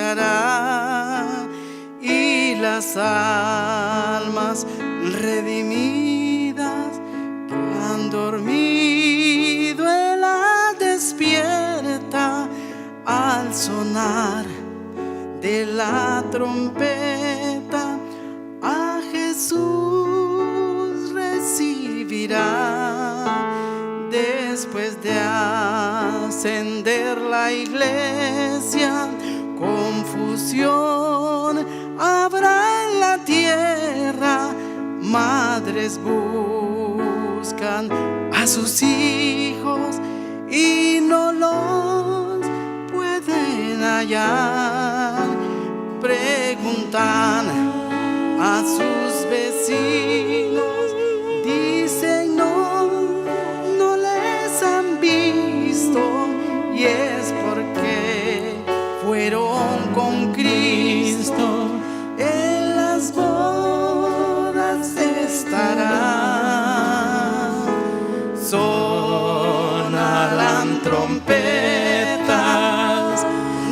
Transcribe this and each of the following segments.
celebrará y las almas redimidas que han dormido Él las despierta al sonar de la trompeta. A Jesús recibirá después de ascender la iglesia. Confusión habrá en la tierra, madres buscan a sus hijos y no los pueden hallar. Preguntan a sus vecinos, dicen no les han visto, y es porque fueron con Cristo, en las bodas estarán. Sonarán trompetas,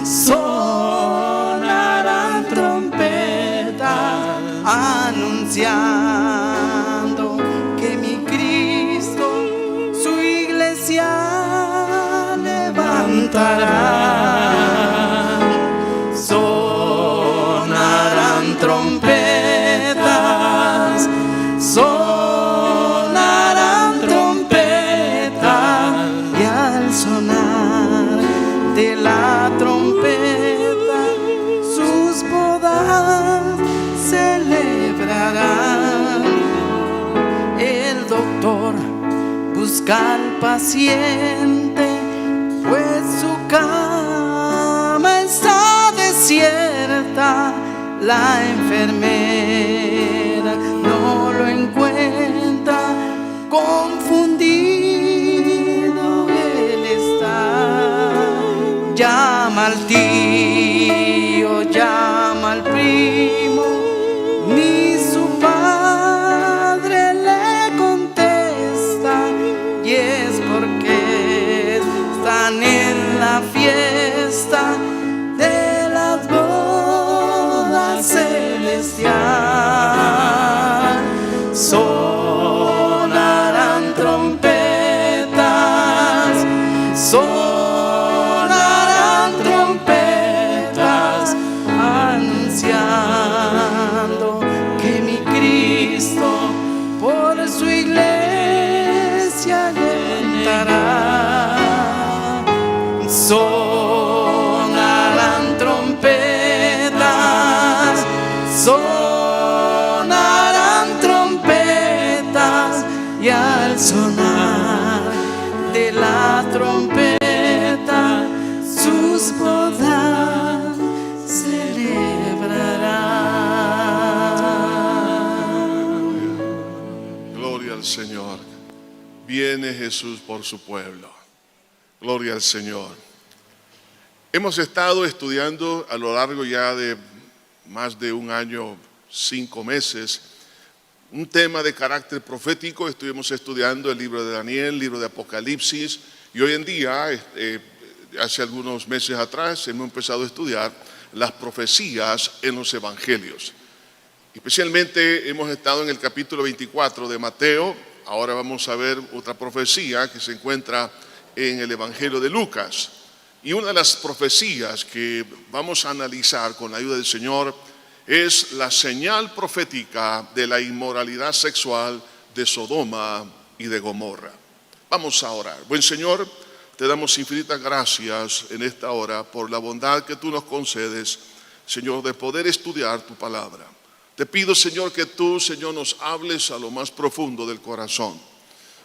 sonarán trompetas, anunciando que mi Cristo su iglesia levantará. Sonarán trompetas, sonarán trompetas, y al sonar de la trompeta sus bodas celebrarán. El doctor busca al paciente, pues su cama está desierta. La enfermera no lo encuentra, confundido él está. Llama al tío, llama al primo, ni su padre le contesta, y es porque están en la fiesta de las bodas celestial. Sonarán trompetas, sonarán trompetas, anunciando que mi Cristo por su iglesia levantará. Sonarán trompetas, sonarán trompetas, y al sonar de la trompeta sus bodas celebrarán. Gloria al Señor. Viene Jesús por su pueblo. Gloria al Señor. Hemos estado estudiando a lo largo ya de más de un año, 5 meses, un tema de carácter profético. Estuvimos estudiando el libro de Daniel, el libro de Apocalipsis, y hoy en día, hace algunos meses atrás, hemos empezado a estudiar las profecías en los evangelios. Especialmente hemos estado en el capítulo 24 de Mateo. Ahora vamos a ver otra profecía que se encuentra en el evangelio de Lucas. Y una de las profecías que vamos a analizar con la ayuda del Señor es la señal profética de la inmoralidad sexual de Sodoma y de Gomorra. Vamos a orar. Buen Señor, te damos infinitas gracias en esta hora por la bondad que tú nos concedes, Señor, de poder estudiar tu palabra. Te pido, Señor, que tú, Señor, nos hables a lo más profundo del corazón,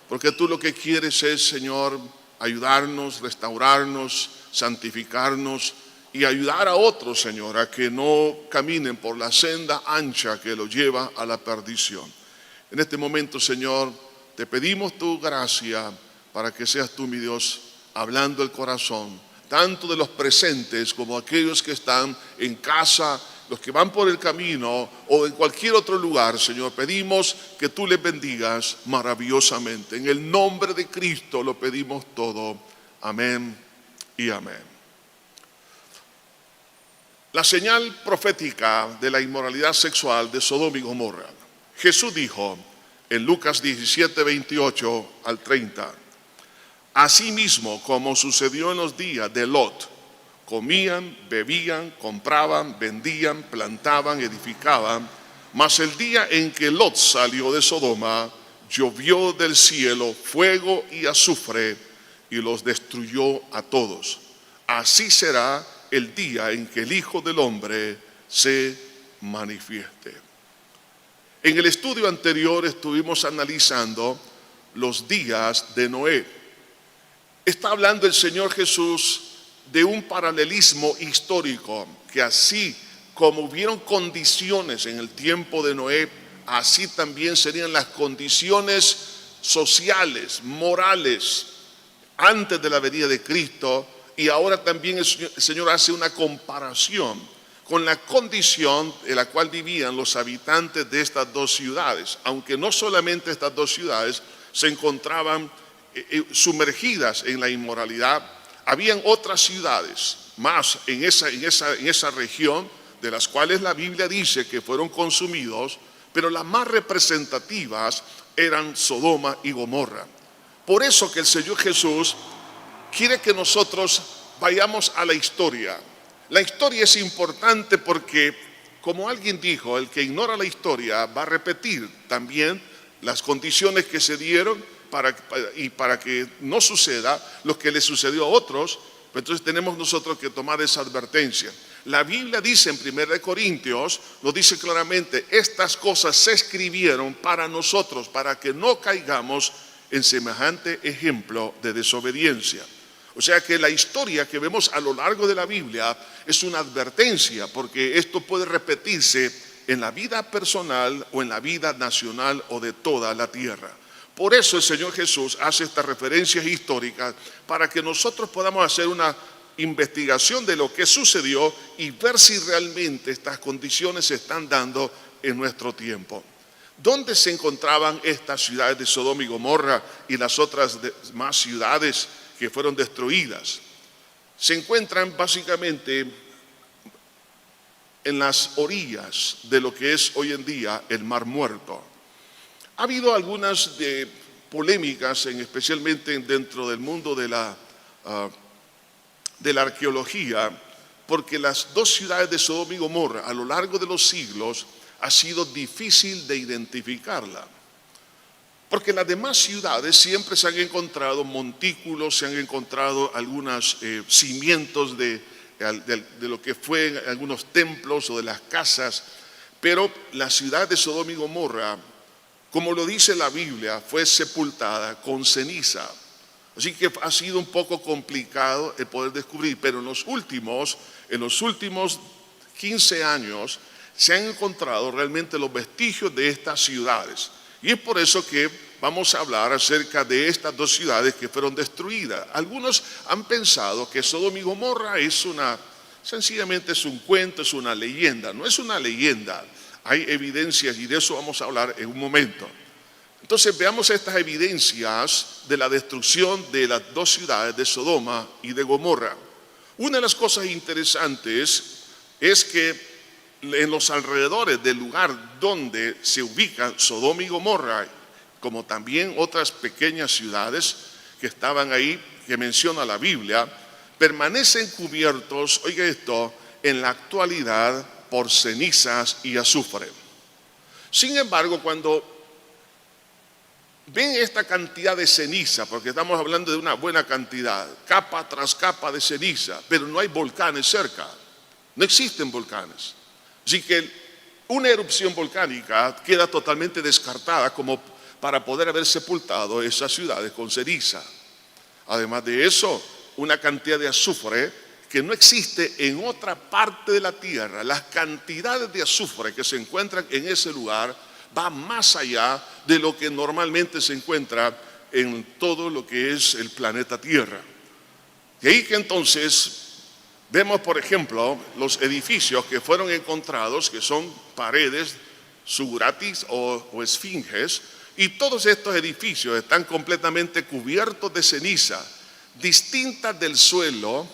porque tú lo que quieres es, Señor, ayudarnos, restaurarnos, santificarnos y ayudar a otros, Señor, a que no caminen por la senda ancha que los lleva a la perdición. En este momento, Señor, te pedimos tu gracia para que seas tú, mi Dios, hablando el corazón, tanto de los presentes como aquellos que están en casa, los que van por el camino o en cualquier otro lugar. Señor, pedimos que tú les bendigas maravillosamente. En el nombre de Cristo lo pedimos todo. Amén y amén. La señal profética de la inmoralidad sexual de Sodoma y Gomorra. Jesús dijo en Lucas 17, 28 al 30, asimismo como sucedió en los días de Lot, comían, bebían, compraban, vendían, plantaban, edificaban, mas el día en que Lot salió de Sodoma, llovió del cielo fuego y azufre y los destruyó a todos. Así será el día en que el Hijo del Hombre se manifieste. En el estudio anterior estuvimos analizando los días de Noé. Está hablando el Señor Jesús de un paralelismo histórico, que así como hubieron condiciones en el tiempo de Noé, así también serían las condiciones sociales, morales, antes de la venida de Cristo. Y ahora también el Señor hace una comparación con la condición en la cual vivían los habitantes de estas dos ciudades, aunque no solamente estas dos ciudades se encontraban sumergidas en la inmoralidad, habían otras ciudades más en esa región, de las cuales la Biblia dice que fueron consumidos, pero las más representativas eran Sodoma y Gomorra. Por eso que el Señor Jesús quiere que nosotros vayamos a la historia. La historia es importante porque, como alguien dijo, el que ignora la historia va a repetir también las condiciones que se dieron para que no suceda lo que le sucedió a otros. Entonces tenemos nosotros que tomar esa advertencia. La Biblia dice en 1 Corintios, lo dice claramente, estas cosas se escribieron para nosotros, para que no caigamos en semejante ejemplo de desobediencia. O sea que la historia que vemos a lo largo de la Biblia es una advertencia, porque esto puede repetirse en la vida personal o en la vida nacional o de toda la tierra. Por eso el Señor Jesús hace estas referencias históricas para que nosotros podamos hacer una investigación de lo que sucedió y ver si realmente estas condiciones se están dando en nuestro tiempo. ¿Dónde se encontraban estas ciudades de Sodoma y Gomorra y las otras más ciudades que fueron destruidas? Se encuentran básicamente en las orillas de lo que es hoy en día el Mar Muerto. Ha habido algunas polémicas, especialmente dentro del mundo de la arqueología, porque las dos ciudades de Sodoma y Gomorra a lo largo de los siglos ha sido difícil de identificarla. Porque en las demás ciudades siempre se han encontrado montículos, se han encontrado algunos cimientos de lo que fue algunos templos o de las casas, pero la ciudad de Sodoma y Gomorra, como lo dice la Biblia, fue sepultada con ceniza. Así que ha sido un poco complicado el poder descubrir, pero en los últimos 15 años se han encontrado realmente los vestigios de estas ciudades. Y es por eso que vamos a hablar acerca de estas dos ciudades que fueron destruidas. Algunos han pensado que Sodoma y Gomorra sencillamente es un cuento, es una leyenda. No es una leyenda, hay evidencias y de eso vamos a hablar en un momento. Entonces veamos estas evidencias de la destrucción de las dos ciudades de Sodoma y de Gomorra. Una de las cosas interesantes es que en los alrededores del lugar donde se ubican Sodoma y Gomorra, como también otras pequeñas ciudades que estaban ahí, que menciona la Biblia, permanecen cubiertos, oiga esto, en la actualidad por cenizas y azufre. Sin embargo, cuando ven esta cantidad de ceniza, porque estamos hablando de una buena cantidad, capa tras capa de ceniza, pero no hay volcanes cerca, no existen volcanes. Así que una erupción volcánica queda totalmente descartada como para poder haber sepultado esas ciudades con ceniza. Además de eso, una cantidad de azufre que no existe en otra parte de la tierra. Las cantidades de azufre que se encuentran en ese lugar van más allá de lo que normalmente se encuentra en todo lo que es el planeta Tierra. Y ahí que entonces vemos, por ejemplo, los edificios que fueron encontrados, que son paredes, zuguratis o esfinges, y todos estos edificios están completamente cubiertos de ceniza, distintas del suelo,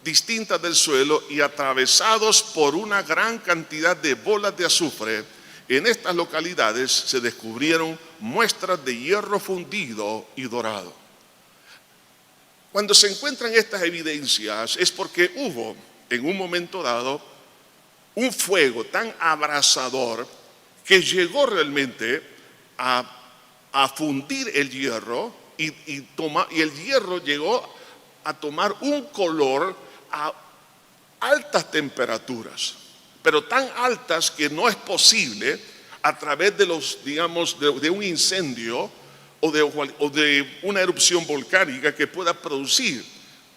distintas del suelo y atravesados por una gran cantidad de bolas de azufre, en estas localidades se descubrieron muestras de hierro fundido y dorado. Cuando se encuentran estas evidencias es porque hubo en un momento dado un fuego tan abrasador que llegó realmente a fundir el hierro y el hierro llegó a tomar un color a altas temperaturas, pero tan altas que no es posible a través de de un incendio o de una erupción volcánica que pueda producir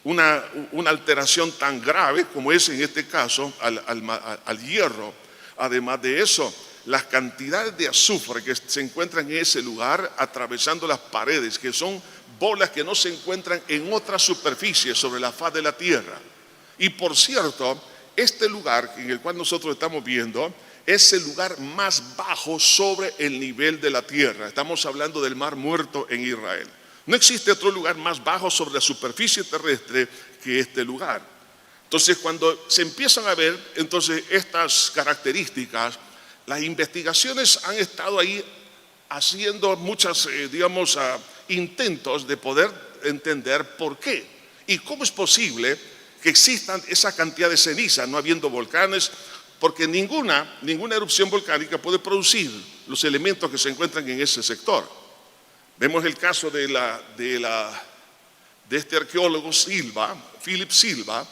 una alteración tan grave como es en este caso al hierro. Además de eso, las cantidades de azufre que se encuentran en ese lugar atravesando las paredes, que son bolas que no se encuentran en otra superficie sobre la faz de la tierra. Y por cierto, este lugar en el cual nosotros estamos viendo es el lugar más bajo sobre el nivel de la tierra. Estamos hablando del Mar Muerto en Israel. No existe otro lugar más bajo sobre la superficie terrestre que este lugar. Entonces, cuando se empiezan a ver estas características, las investigaciones han estado ahí haciendo muchos intentos de poder entender por qué y cómo es posible que existan esa cantidad de ceniza, no habiendo volcanes, porque ninguna erupción volcánica puede producir los elementos que se encuentran en ese sector. Vemos el caso de este arqueólogo Philip Silva.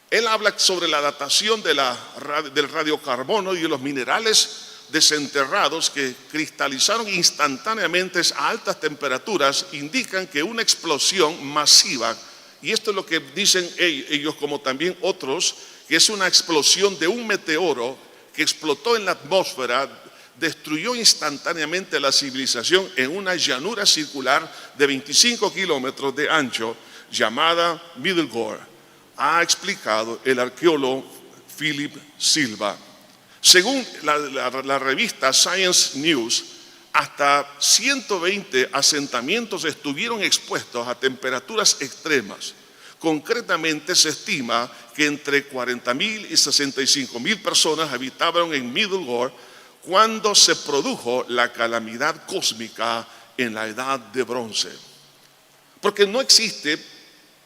Él habla sobre la datación del radiocarbono y de los minerales desenterrados que cristalizaron instantáneamente a altas temperaturas, indican que una explosión masiva, y esto es lo que dicen ellos como también otros, que es una explosión de un meteoro que explotó en la atmósfera, destruyó instantáneamente la civilización en una llanura circular de 25 kilómetros de ancho llamada Middle Gore, ha explicado el arqueólogo Philip Silva. Según la revista Science News, hasta 120 asentamientos estuvieron expuestos a temperaturas extremas. Concretamente se estima que entre 40,000 y 65,000 personas habitaban en Middle Gore cuando se produjo la calamidad cósmica en la Edad de Bronce. Porque no existe,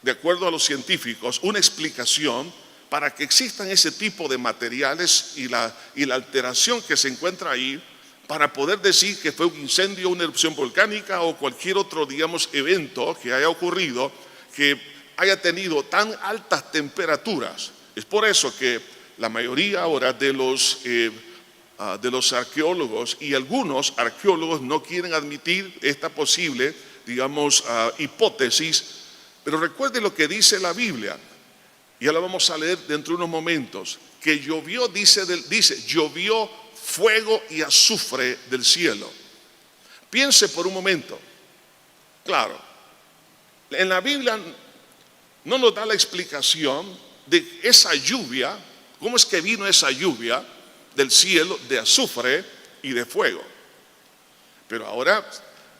de acuerdo a los científicos, una explicación para que existan ese tipo de materiales y la alteración que se encuentra ahí, para poder decir que fue un incendio, una erupción volcánica o cualquier otro, evento que haya ocurrido que haya tenido tan altas temperaturas. Es por eso que la mayoría ahora de los arqueólogos y algunos arqueólogos no quieren admitir esta posible, hipótesis. Pero recuerde lo que dice la Biblia. Ya lo vamos a leer dentro de unos momentos. Que llovió, dice, llovió fuego y azufre del cielo. Piense por un momento. Claro, en la Biblia no nos da la explicación de esa lluvia, cómo es que vino esa lluvia del cielo de azufre y de fuego. Pero ahora,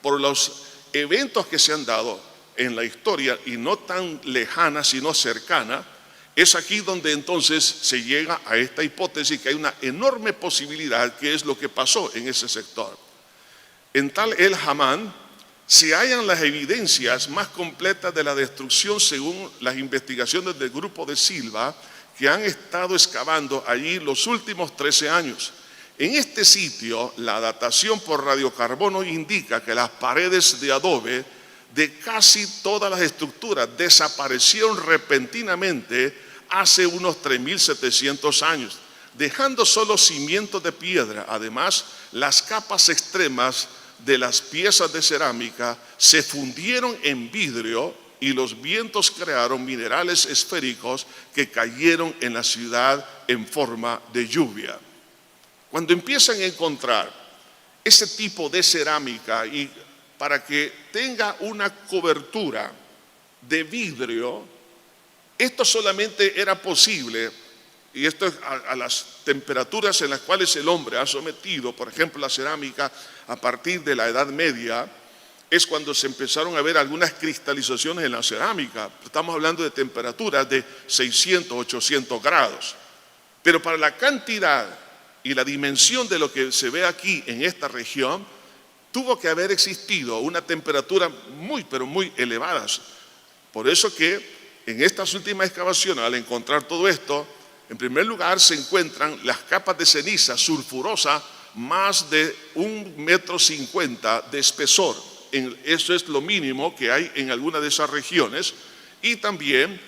por los eventos que se han dado en la historia, y no tan lejana, sino cercana, es aquí donde entonces se llega a esta hipótesis que hay una enorme posibilidad que es lo que pasó en ese sector. En Tal el Hamán se hallan las evidencias más completas de la destrucción según las investigaciones del grupo de Silva que han estado excavando allí los últimos 13 años. En este sitio, la datación por radiocarbono indica que las paredes de adobe de casi todas las estructuras desaparecieron repentinamente hace unos 3.700 años, dejando solo cimientos de piedra. Además, las capas extremas de las piezas de cerámica se fundieron en vidrio y los vientos crearon minerales esféricos que cayeron en la ciudad en forma de lluvia. Cuando empiezan a encontrar ese tipo de cerámica y para que tenga una cobertura de vidrio, esto solamente era posible, y esto es a las temperaturas en las cuales el hombre ha sometido, por ejemplo, la cerámica a partir de la Edad Media, es cuando se empezaron a ver algunas cristalizaciones en la cerámica. Estamos hablando de temperaturas de 600, 800 grados. Pero para la cantidad y la dimensión de lo que se ve aquí en esta región, tuvo que haber existido una temperatura muy, pero muy elevada. Por eso que en estas últimas excavaciones, al encontrar todo esto, en primer lugar se encuentran las capas de ceniza sulfurosa más de 1,50 metros de espesor. Eso es lo mínimo que hay en alguna de esas regiones. Y también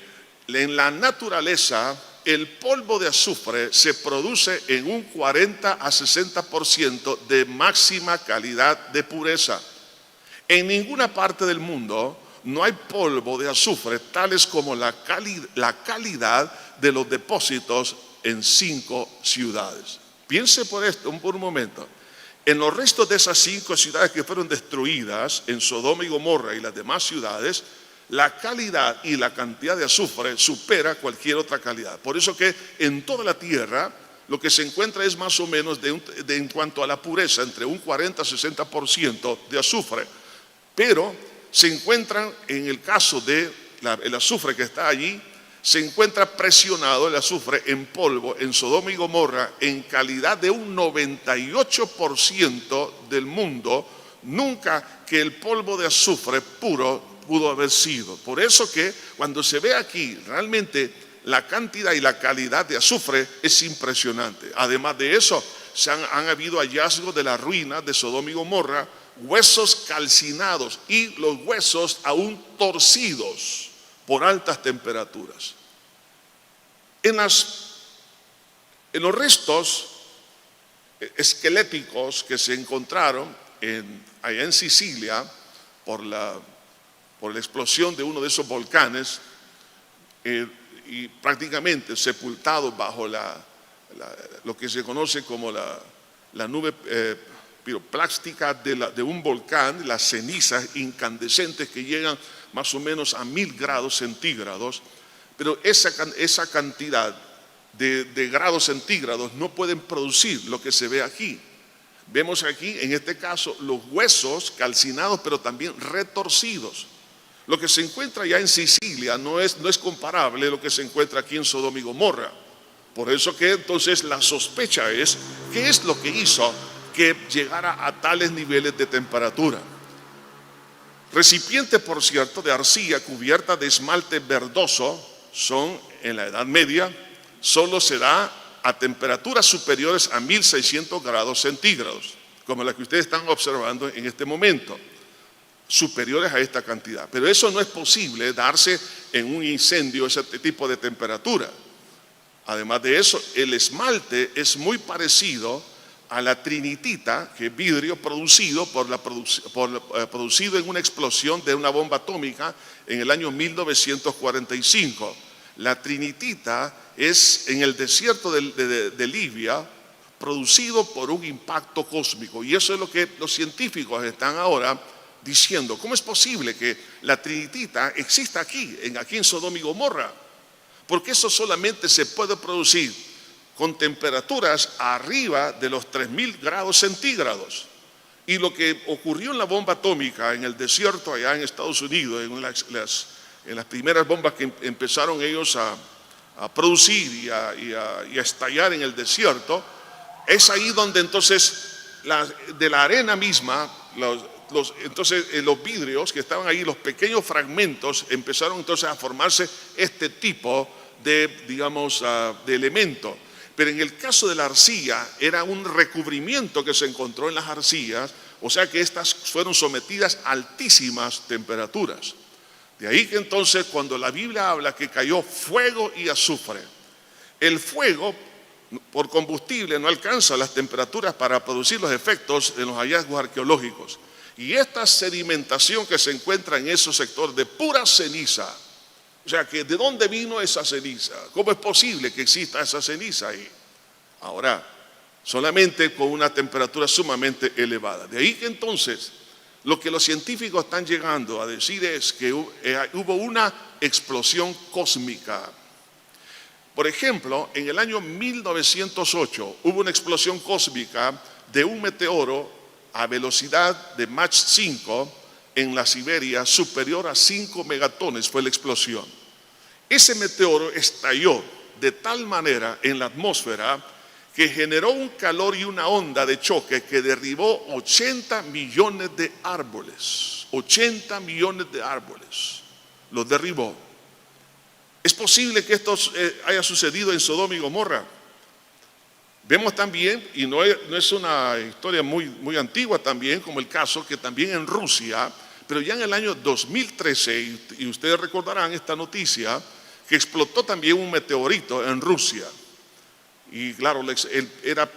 en la naturaleza, el polvo de azufre se produce en un 40 a 60% de máxima calidad de pureza. En ninguna parte del mundo no hay polvo de azufre tales como la calidad de los depósitos en 5 ciudades. Piense por esto por un momento. En los restos de esas 5 ciudades que fueron destruidas, en Sodoma y Gomorra y las demás ciudades, la calidad y la cantidad de azufre supera cualquier otra calidad. Por eso que en toda la tierra lo que se encuentra es más o menos en cuanto a la pureza, entre un 40 a 60% de azufre. Pero se encuentran, en el caso del azufre que está allí, se encuentra presionado el azufre en polvo en Sodoma y Gomorra en calidad de un 98% del mundo. Nunca que el polvo de azufre puro pudo haber sido. Por eso que cuando se ve aquí realmente la cantidad y la calidad de azufre es impresionante. Además de eso, han habido hallazgos de las ruinas de Sodoma y Gomorra, huesos calcinados y los huesos aún torcidos por altas temperaturas. En los restos esqueléticos que se encontraron allá en Sicilia por la explosión de uno de esos volcanes, y prácticamente sepultados bajo lo que se conoce como la nube piroplástica de un volcán, las cenizas incandescentes que llegan más o menos a 1000 grados centígrados, pero esa cantidad de grados centígrados no pueden producir lo que se ve aquí. Vemos aquí, en este caso, los huesos calcinados, pero también retorcidos. Lo que se encuentra ya en Sicilia no es comparable a lo que se encuentra aquí en Sodoma y Gomorra. Por eso que entonces la sospecha es, ¿qué es lo que hizo que llegara a tales niveles de temperatura? Recipientes, por cierto, de arcilla cubierta de esmalte verdoso son, en la Edad Media, solo se da a temperaturas superiores a 1600 grados centígrados, como la que ustedes están observando en este momento, superiores a esta cantidad. Pero eso no es posible darse en un incendio ese tipo de temperatura. Además de eso, el esmalte es muy parecido a la trinitita, que es vidrio producido producido en una explosión de una bomba atómica en el año 1945. La trinitita es en el desierto de Libia, producido por un impacto cósmico. Y eso es lo que los científicos están ahora diciendo. ¿Cómo es posible que la trinitita exista aquí en Sodoma y Gomorra? Porque eso solamente se puede producir con temperaturas arriba de los 3000 grados centígrados. Y lo que ocurrió en la bomba atómica en el desierto allá en Estados Unidos, en las primeras bombas que empezaron ellos a producir y a estallar en el desierto, es ahí donde entonces de la arena misma, los vidrios que estaban ahí, los pequeños fragmentos, empezaron entonces a formarse este tipo de, digamos, de elemento. Pero en el caso de la arcilla, era un recubrimiento que se encontró en las arcillas, o sea que estas fueron sometidas a altísimas temperaturas. De ahí que entonces cuando la Biblia habla que cayó fuego y azufre, el fuego por combustible no alcanza las temperaturas para producir los efectos de los hallazgos arqueológicos. Y esta sedimentación que se encuentra en esos sectores de pura ceniza, o sea, que ¿de dónde vino esa ceniza? ¿Cómo es posible que exista esa ceniza ahí? Ahora, solamente con una temperatura sumamente elevada. De ahí que entonces, lo que los científicos están llegando a decir es que hubo una explosión cósmica. Por ejemplo, en el año 1908 hubo una explosión cósmica de un meteoro a velocidad de Mach 5 en la Siberia superior a 5 megatones fue la explosión. Ese meteoro estalló de tal manera en la atmósfera que generó un calor y una onda de choque que derribó 80 millones de árboles. 80 millones de árboles los derribó. Es posible que esto haya sucedido en Sodoma y Gomorra. Vemos también, y no es una historia muy antigua también, como el caso que también en Rusia, pero ya en el año 2013, y ustedes recordarán esta noticia, que explotó también un meteorito en Rusia. Y claro,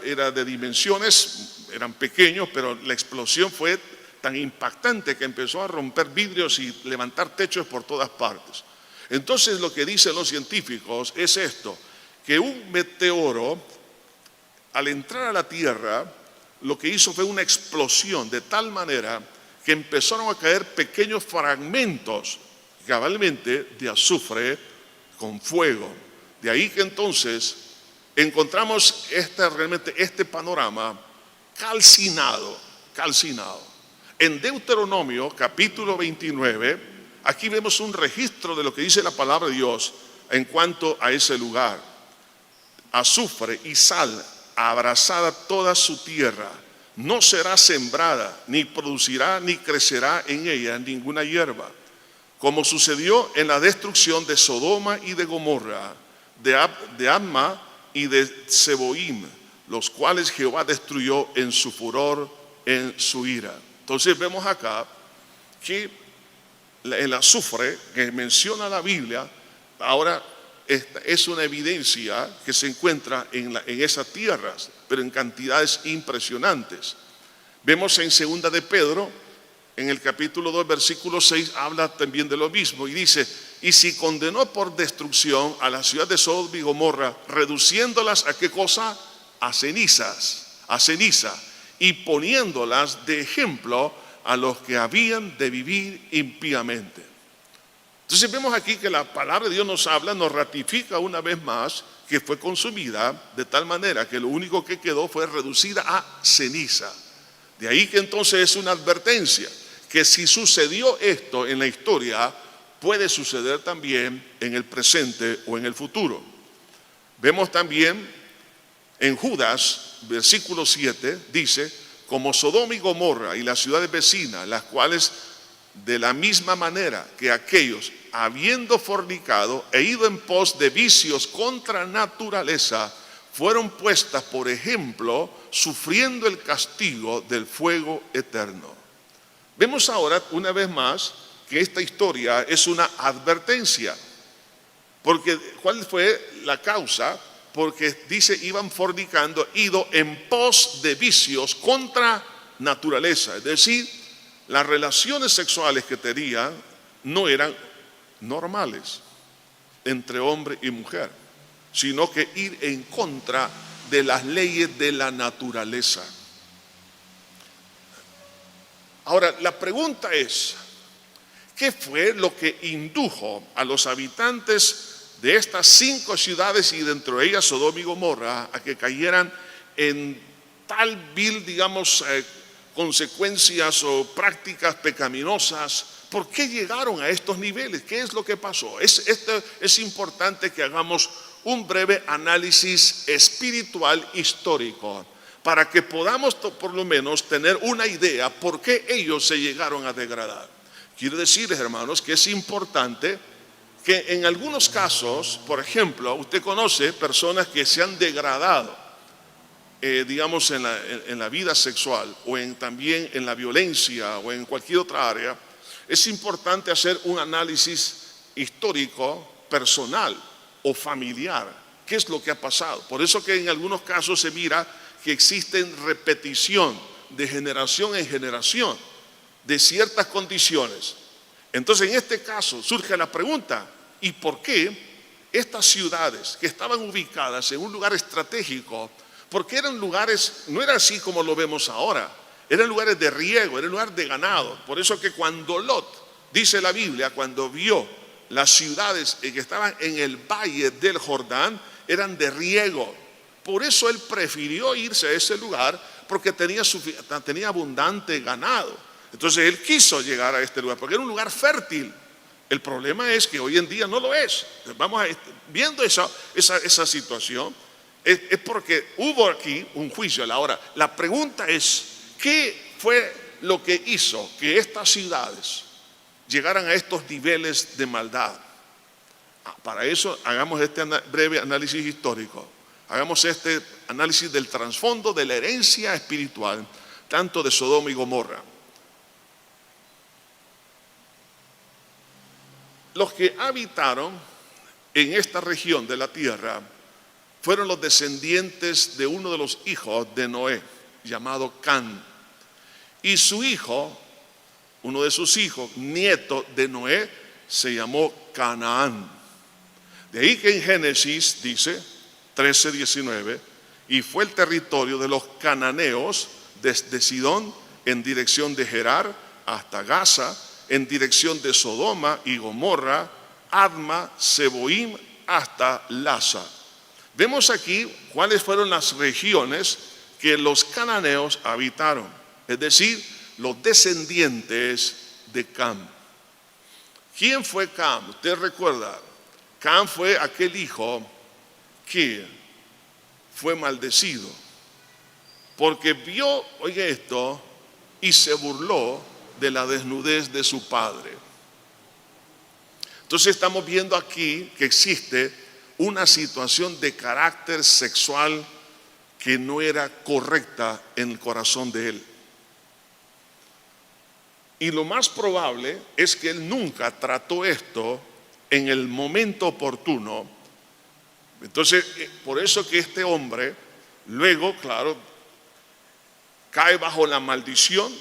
era de dimensiones, eran pequeños, pero la explosión fue tan impactante que empezó a romper vidrios y levantar techos por todas partes. Entonces lo que dicen los científicos es esto, que un meteoro al entrar a la Tierra lo que hizo fue una explosión de tal manera que empezaron a caer pequeños fragmentos cabalmente de azufre con fuego. De ahí que entonces encontramos realmente este panorama calcinado. En Deuteronomio capítulo 29, aquí vemos un registro de lo que dice la palabra de Dios en cuanto a ese lugar. Azufre y sal abrazada toda su tierra, no será sembrada, ni producirá ni crecerá en ella ninguna hierba, como sucedió en la destrucción de Sodoma y de Gomorra, de Adma y de Seboim, los cuales Jehová destruyó en su furor, en su ira. Entonces vemos acá que el azufre que menciona la Biblia ahora es una evidencia que se encuentra en esas tierras, pero en cantidades impresionantes. Vemos en 2 de Pedro, en el capítulo 2, versículo 6, habla también de lo mismo y dice: y si condenó por destrucción a la ciudad de Sodoma y Gomorra, reduciéndolas ¿a qué cosa? A ceniza, y poniéndolas de ejemplo a los que habían de vivir impíamente. Entonces vemos aquí que la palabra de Dios nos habla, nos ratifica una vez más que fue consumida de tal manera que lo único que quedó fue reducida a ceniza. De ahí que entonces es una advertencia, que si sucedió esto en la historia, puede suceder también en el presente o en el futuro. Vemos también en Judas, versículo 7, dice: como Sodoma y Gomorra y las ciudades vecinas, las cuales de la misma manera que aquellos, habiendo fornicado e ido en pos de vicios contra naturaleza, fueron puestas por ejemplo, sufriendo el castigo del fuego eterno. Vemos ahora una vez más que esta historia es una advertencia. Porque ¿cuál fue la causa? Porque dice iban fornicando, ido en pos de vicios contra naturaleza. Es decir, las relaciones sexuales que tenían no eran normales entre hombre y mujer, sino que ir en contra de las leyes de la naturaleza. Ahora, la pregunta es, ¿qué fue lo que indujo a los habitantes de estas 5 ciudades y dentro de ellas Sodoma y Gomorra a que cayeran en tal vil, consecuencias o prácticas pecaminosas? ¿Por qué llegaron a estos niveles? ¿Qué es lo que pasó? Es importante que hagamos un breve análisis espiritual histórico para que podamos por lo menos tener una idea por qué ellos se llegaron a degradar. Quiero decirles, hermanos, que es importante que en algunos casos, por ejemplo, usted conoce personas que se han degradado, en la vida sexual o también en la violencia o en cualquier otra área. Es importante hacer un análisis histórico, personal o familiar. ¿Qué es lo que ha pasado? Por eso que en algunos casos se mira que existen repetición de generación en generación de ciertas condiciones. Entonces en este caso surge la pregunta: ¿y por qué estas ciudades que estaban ubicadas en un lugar estratégico? Porque eran lugares, no era así como lo vemos ahora, eran lugares de riego, eran lugares de ganado. Por eso que cuando Lot, dice la Biblia, cuando vio las ciudades que estaban en el valle del Jordán, eran de riego. Por eso él prefirió irse a ese lugar, porque tenía abundante ganado. Entonces él quiso llegar a este lugar porque era un lugar fértil. El problema es que hoy en día no lo es. Vamos viendo esa situación, es porque hubo aquí un juicio. Ahora, la pregunta es, ¿qué fue lo que hizo que estas ciudades llegaran a estos niveles de maldad? Para eso hagamos este breve análisis histórico. Hagamos este análisis del trasfondo de la herencia espiritual, tanto de Sodoma y Gomorra. Los que habitaron en esta región de la tierra fueron los descendientes de uno de los hijos de Noé, llamado Can. Y su hijo, uno de sus hijos, nieto de Noé, se llamó Canaán. De ahí que en Génesis dice 13:19, y fue el territorio de los cananeos desde Sidón en dirección de Gerar hasta Gaza, en dirección de Sodoma y Gomorra, Adma, Seboim, hasta Lasa. Vemos aquí cuáles fueron las regiones que los cananeos habitaron, es decir, los descendientes de Cam. ¿Quién fue Cam? Usted recuerda, Cam fue aquel hijo que fue maldecido porque vio, oiga esto, y se burló de la desnudez de su padre. Entonces estamos viendo aquí que existe una situación de carácter sexual que no era correcta en el corazón de él. Y lo más probable es que él nunca trató esto en el momento oportuno. Entonces, por eso que este hombre luego, claro, cae bajo la maldición.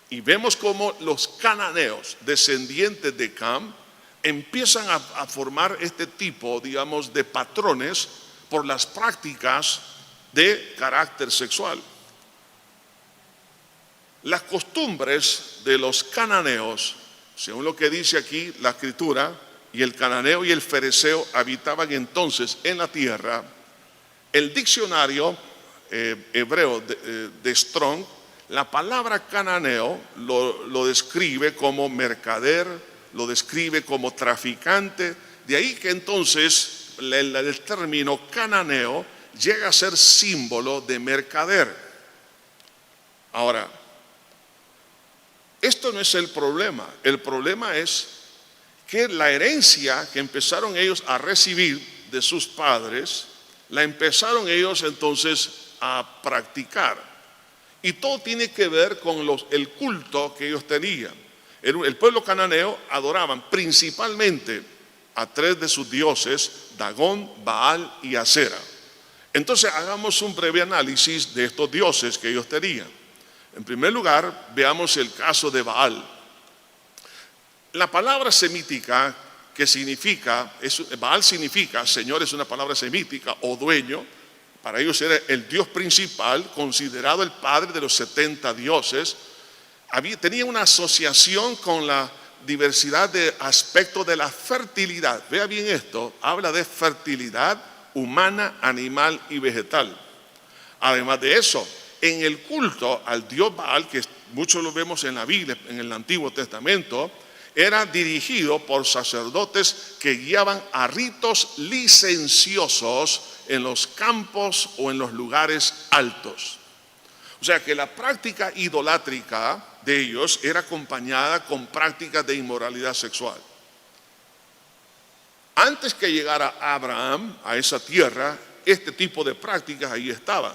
Y vemos cómo los cananeos, descendientes de Cam, empiezan a formar este tipo, digamos, de patrones por las prácticas de carácter sexual. Las costumbres de los cananeos, según lo que dice aquí la escritura, y el cananeo y el fereceo habitaban entonces en la tierra. El diccionario hebreo de Strong, la palabra cananeo lo describe como mercader, lo describe como traficante. De ahí que entonces el término cananeo llega a ser símbolo de mercader. Ahora, esto no es el problema. El problema es que la herencia que empezaron ellos a recibir de sus padres, la empezaron ellos entonces a practicar. Y todo tiene que ver con el culto que ellos tenían. El pueblo cananeo adoraban principalmente a tres de sus dioses, Dagón, Baal y Asera. Entonces hagamos un breve análisis de estos dioses que ellos tenían. En primer lugar, veamos el caso de Baal. La palabra semítica que significa, Baal significa, Señor es una palabra semítica, o dueño. Para ellos era el dios principal, considerado el padre de los 70 dioses. Tenía una asociación con la diversidad de aspectos de la fertilidad. Vea bien esto, habla de fertilidad humana, animal y vegetal. Además de eso, en el culto al dios Baal, que muchos lo vemos en la Biblia, en el Antiguo Testamento, era dirigido por sacerdotes que guiaban a ritos licenciosos en los campos o en los lugares altos. O sea que la práctica idolátrica de ellos era acompañada con prácticas de inmoralidad sexual. Antes que llegara Abraham a esa tierra, este tipo de prácticas ahí estaban.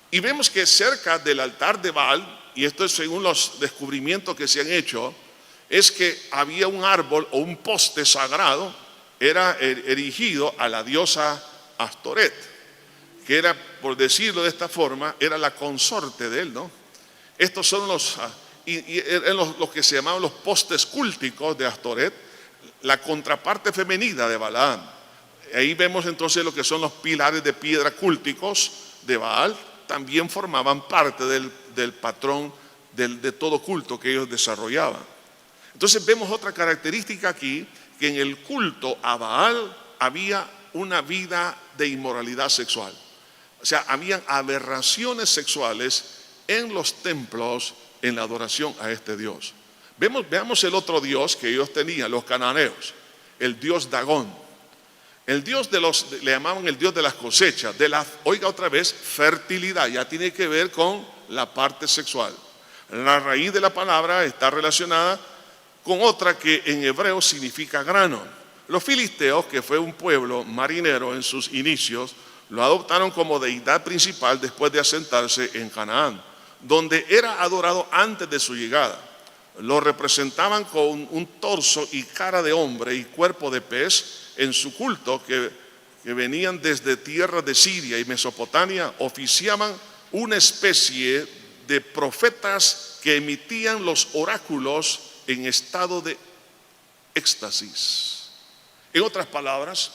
Y vemos que cerca del altar de Baal, y esto es según los descubrimientos que se han hecho, es que había un árbol o un poste sagrado, era erigido a la diosa Astoret, que era, por decirlo de esta forma, era la consorte de él, ¿no? Estos son los que se llamaban los postes cúlticos de Astoret, la contraparte femenina de Balaam. Ahí vemos entonces lo que son los pilares de piedra cúlticos de Baal, también formaban parte del patrón de todo culto que ellos desarrollaban. Entonces vemos otra característica aquí, que en el culto a Baal había una vida de inmoralidad sexual. O sea, habían aberraciones sexuales en los templos en la adoración a este Dios. Veamos el otro Dios que ellos tenían, los cananeos, el Dios Dagón. El Dios le llamaban el Dios de las cosechas, oiga otra vez, fertilidad, ya tiene que ver con la parte sexual. La raíz de la palabra está relacionada con otra que en hebreo significa grano. Los filisteos, que fue un pueblo marinero en sus inicios, lo adoptaron como deidad principal después de asentarse en Canaán, donde era adorado antes de su llegada. Lo representaban con un torso y cara de hombre y cuerpo de pez en su culto, que venían desde tierras de Siria y Mesopotamia. Oficiaban una especie de profetas que emitían los oráculos en estado de éxtasis. En otras palabras,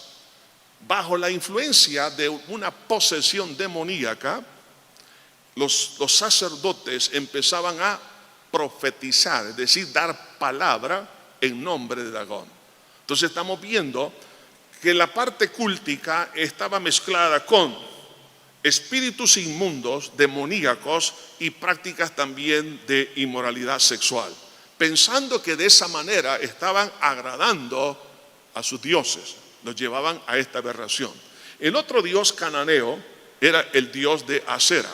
bajo la influencia de una posesión demoníaca, los sacerdotes empezaban a profetizar, es decir, dar palabra en nombre de Dagón. Entonces estamos viendo que la parte cúltica estaba mezclada con espíritus inmundos, demoníacos y prácticas también de inmoralidad sexual, pensando que de esa manera estaban agradando a sus dioses, los llevaban a esta aberración. El otro dios cananeo era el dios de Asera.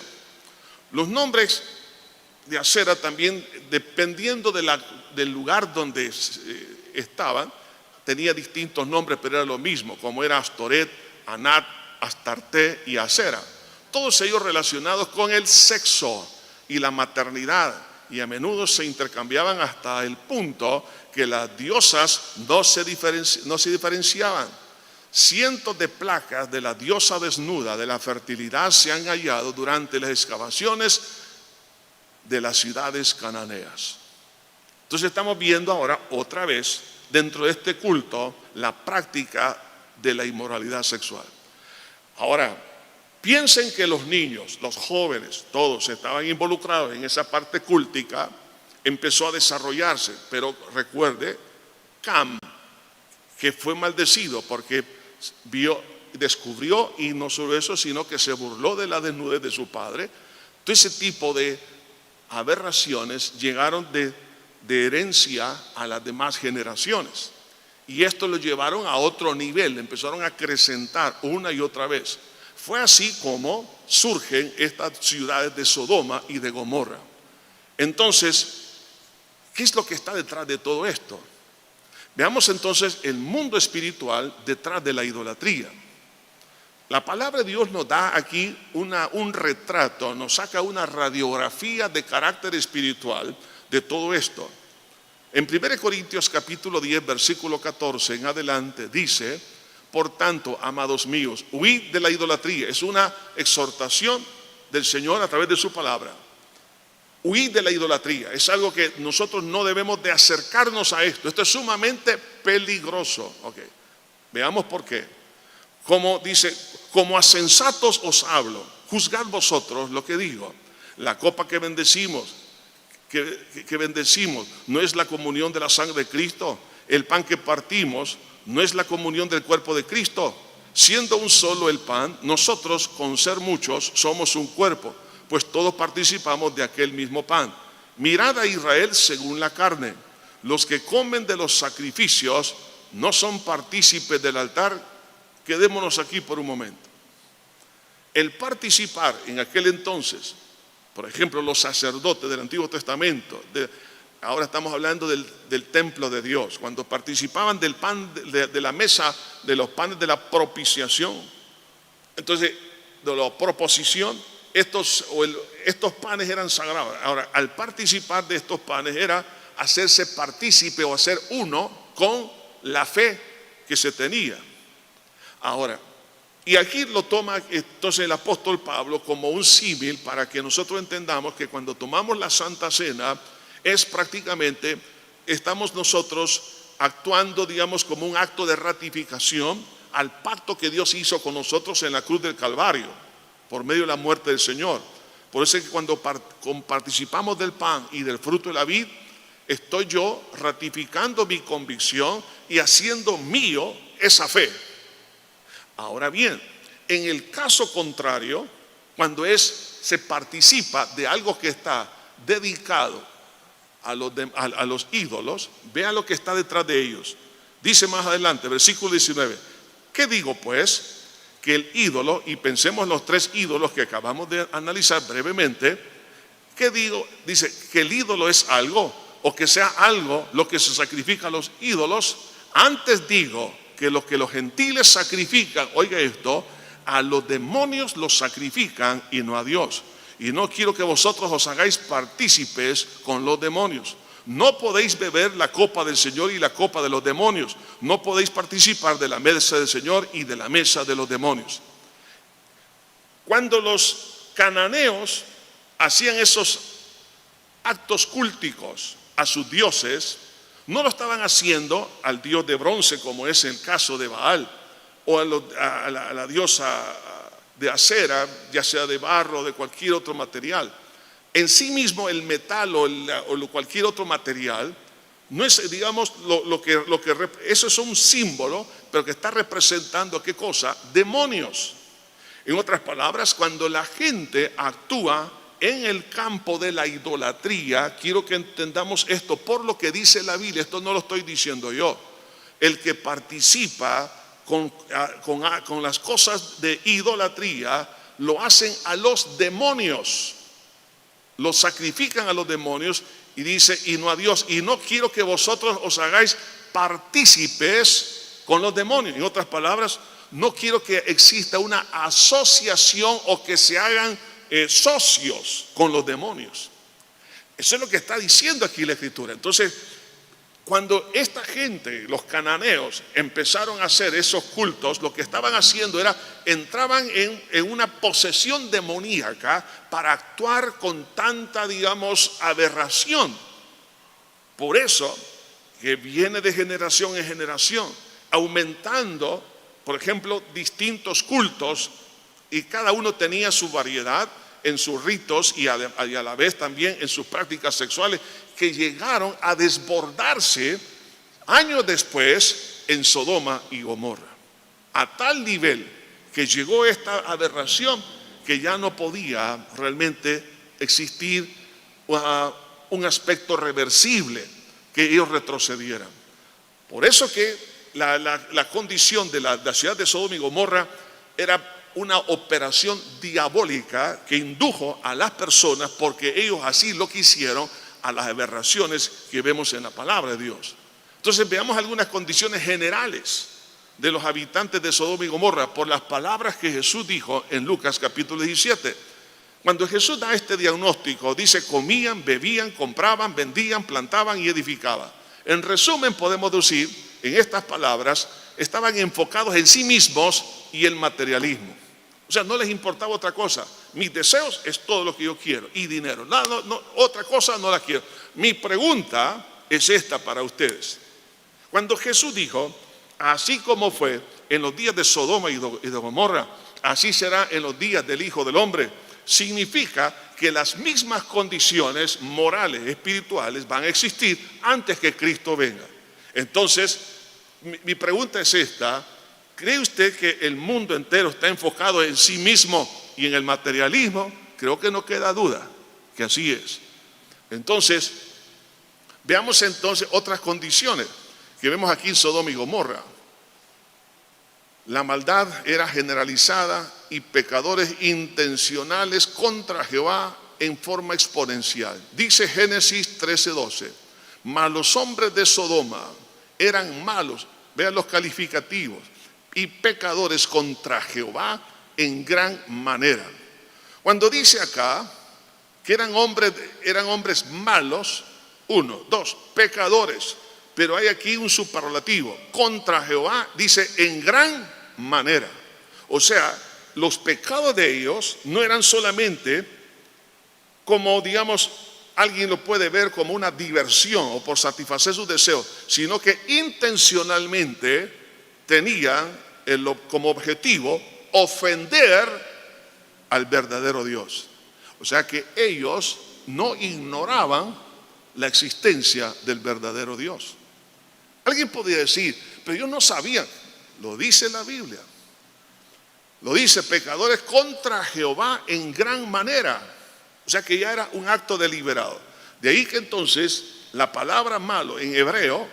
Los nombres de Asera también, dependiendo del lugar donde estaban, tenía distintos nombres, pero era lo mismo, como era Astoret, Anat, Astarte y Asera. Todos ellos relacionados con el sexo y la maternidad, y a menudo se intercambiaban hasta el punto que las diosas no se diferenciaban. Cientos de placas de la diosa desnuda de la fertilidad se han hallado durante las excavaciones de las ciudades cananeas. Entonces estamos viendo ahora otra vez dentro de este culto la práctica de la inmoralidad sexual. Ahora, piensen que los niños, los jóvenes, todos estaban involucrados en esa parte cúltica, empezó a desarrollarse, pero recuerde, Cam, que fue maldecido porque descubrió, y no solo eso, sino que se burló de la desnudez de su padre. Todo ese tipo de aberraciones llegaron de herencia a las demás generaciones, y esto lo llevaron a otro nivel, empezaron a acrecentar una y otra vez. Fue así como surgen estas ciudades de Sodoma y de Gomorra. Entonces, ¿qué es lo que está detrás de todo esto? Veamos entonces el mundo espiritual detrás de la idolatría. La palabra de Dios nos da aquí un retrato, nos saca una radiografía de carácter espiritual de todo esto. En 1 Corintios capítulo 10, versículo 14 en adelante dice: por tanto, amados míos, huid de la idolatría. Es una exhortación del Señor a través de su palabra. Huid de la idolatría. Es algo que nosotros no debemos de acercarnos a esto. Esto es sumamente peligroso. Okay. Veamos por qué. Como dice, como a sensatos os hablo, juzgad vosotros lo que digo. La copa que bendecimos, no es la comunión de la sangre de Cristo. El pan que partimos no es la comunión del cuerpo de Cristo. Siendo un solo el pan, nosotros, con ser muchos, somos un cuerpo, pues todos participamos de aquel mismo pan. Mirad a Israel según la carne. Los que comen de los sacrificios no son partícipes del altar. Quedémonos aquí por un momento. El participar en aquel entonces, por ejemplo, los sacerdotes del Antiguo Testamento, ahora estamos hablando del templo de Dios, cuando participaban del pan, de la mesa, de los panes de la propiciación, entonces, de la proposición, estos panes eran sagrados. Ahora, al participar de estos panes era hacerse partícipe o hacer uno con la fe que se tenía. Ahora, y aquí lo toma entonces el apóstol Pablo como un símil para que nosotros entendamos que cuando tomamos la Santa Cena es prácticamente, estamos nosotros actuando, digamos, como un acto de ratificación al pacto que Dios hizo con nosotros en la cruz del Calvario, por medio de la muerte del Señor. Por eso es que cuando participamos del pan y del fruto de la vid, estoy yo ratificando mi convicción y haciendo mío esa fe. Ahora bien, en el caso contrario, cuando se participa de algo que está dedicado a los ídolos, vean lo que está detrás de ellos. Dice más adelante, versículo 19, ¿qué digo pues? Que el ídolo, y pensemos los 3 ídolos que acabamos de analizar brevemente, ¿qué digo? Dice que el ídolo es algo, o que sea algo lo que se sacrifica a los ídolos. Antes digo que lo que los gentiles sacrifican, oiga esto, a los demonios los sacrifican y no a Dios. Y no quiero que vosotros os hagáis partícipes con los demonios. No podéis beber la copa del Señor y la copa de los demonios. No podéis participar de la mesa del Señor y de la mesa de los demonios. Cuando los cananeos hacían esos actos cúlticos a sus dioses, no lo estaban haciendo al dios de bronce, como es el caso de Baal, o a la diosa de acera, ya sea de barro o de cualquier otro material. En sí mismo el metal o cualquier otro material no es, digamos, eso es un símbolo, pero que está representando ¿qué cosa? Demonios. En otras palabras, cuando la gente actúa en el campo de la idolatría, quiero que entendamos esto por lo que dice la Biblia, esto no lo estoy diciendo yo. El que participa con las cosas de idolatría lo hacen a los demonios. Los sacrifican a los demonios y dice, y no a Dios. Y no quiero que vosotros os hagáis partícipes con los demonios. En otras palabras, no quiero que exista una asociación o que se hagan socios con los demonios. Eso es lo que está diciendo aquí la Escritura. Entonces, cuando esta gente, los cananeos, empezaron a hacer esos cultos, lo que estaban haciendo era, entraban en una posesión demoníaca para actuar con tanta, digamos, aberración. Por eso, que viene de generación en generación, aumentando, por ejemplo, distintos cultos, y cada uno tenía su variedad en sus ritos y a la vez también en sus prácticas sexuales, que llegaron a desbordarse años después en Sodoma y Gomorra, a tal nivel que llegó esta aberración que ya no podía realmente existir un aspecto reversible, que ellos retrocedieran. Por eso que la condición de la ciudad de Sodoma y Gomorra era una operación diabólica que indujo a las personas, porque ellos así lo quisieron, a las aberraciones que vemos en la palabra de Dios. Entonces veamos algunas condiciones generales de los habitantes de Sodoma y Gomorra por las palabras que Jesús dijo en Lucas capítulo 17. Cuando Jesús da este diagnóstico, dice: comían, bebían, compraban, vendían, plantaban y edificaban. En resumen, podemos decir, en estas palabras, estaban enfocados en sí mismos y el materialismo. O sea, no les importaba otra cosa. Mis deseos es todo lo que yo quiero y dinero. No, otra cosa no la quiero. Mi pregunta es esta para ustedes. Cuando Jesús dijo, así como fue en los días de Sodoma y de Gomorra, así será en los días del Hijo del Hombre, significa que las mismas condiciones morales, espirituales van a existir antes que Cristo venga. Entonces, mi pregunta es esta: ¿cree usted que el mundo entero está enfocado en sí mismo y en el materialismo? Creo que no queda duda que así es. Entonces, veamos entonces otras condiciones que vemos aquí en Sodoma y Gomorra. La maldad era generalizada y pecadores intencionales contra Jehová en forma exponencial. Dice Génesis 13:12, mas los hombres de Sodoma eran malos, vean los calificativos, y pecadores contra Jehová en gran manera. Cuando dice acá que eran hombres malos, 1, 2, pecadores, pero hay aquí un superlativo, contra Jehová, dice en gran manera. O sea, los pecados de ellos no eran solamente como, digamos, alguien lo puede ver como una diversión o por satisfacer sus deseos, sino que intencionalmente tenían como objetivo ofender al verdadero Dios. O sea que ellos no ignoraban la existencia del verdadero Dios. Alguien podría decir, pero yo no sabía. Lo dice la Biblia. Lo dice, pecadores contra Jehová en gran manera. O sea que ya era un acto deliberado. De ahí que entonces la palabra malo en hebreo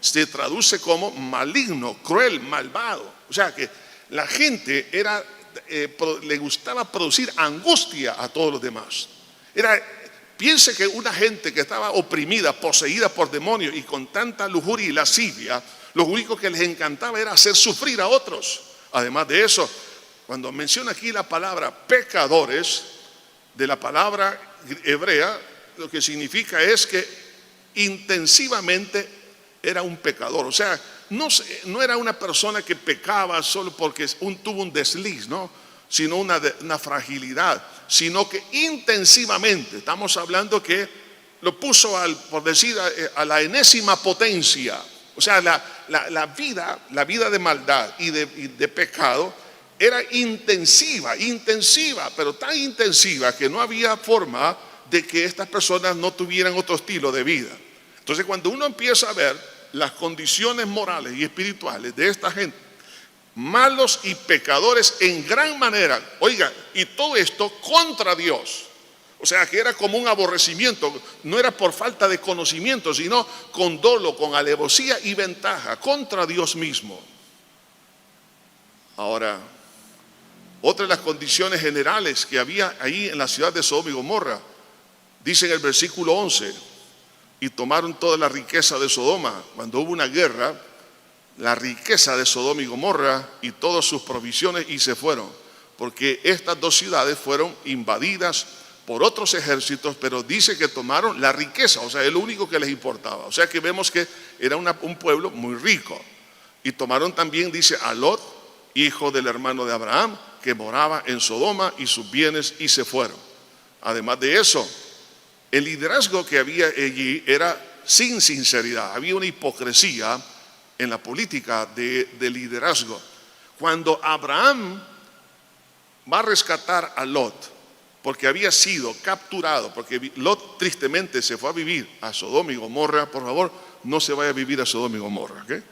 se traduce como maligno, cruel, malvado. O sea que la gente le gustaba producir angustia a todos los demás. Piense que una gente que estaba oprimida, poseída por demonios y con tanta lujuria y lascivia, lo único que les encantaba era hacer sufrir a otros. Además de eso, cuando menciona aquí la palabra pecadores, de la palabra hebrea, lo que significa es que intensivamente era un pecador. O sea, no era una persona que pecaba solo porque tuvo un desliz, ¿no? Sino una fragilidad, sino que intensivamente, estamos hablando que lo puso por decir, a la enésima potencia. O sea, la vida de maldad y de pecado era intensiva, pero tan intensiva que no había forma de que estas personas no tuvieran otro estilo de vida. Entonces, cuando uno empieza a ver las condiciones morales y espirituales de esta gente, malos y pecadores en gran manera, oiga, y todo esto contra Dios. O sea, que era como un aborrecimiento, no era por falta de conocimiento, sino con dolo, con alevosía y ventaja, contra Dios mismo. Ahora, otra de las condiciones generales que había ahí en la ciudad de Sodoma y Gomorra, dice en el versículo 11, y tomaron toda la riqueza de Sodoma. Cuando hubo una guerra, la riqueza de Sodoma y Gomorra y todas sus provisiones, y se fueron, porque estas dos ciudades fueron invadidas por otros ejércitos, pero dice que tomaron la riqueza, o sea, es lo único que les importaba. O sea que vemos que era un pueblo muy rico. Y tomaron también, dice, a Lot, hijo del hermano de Abraham, que moraba en Sodoma, y sus bienes, y se fueron. Además de eso, el liderazgo que había allí era sin sinceridad, había una hipocresía en la política de liderazgo. Cuando Abraham va a rescatar a Lot, porque había sido capturado, porque Lot tristemente se fue a vivir a Sodoma y Gomorra. Por favor, no se vaya a vivir a Sodoma y Gomorra, ¿okay?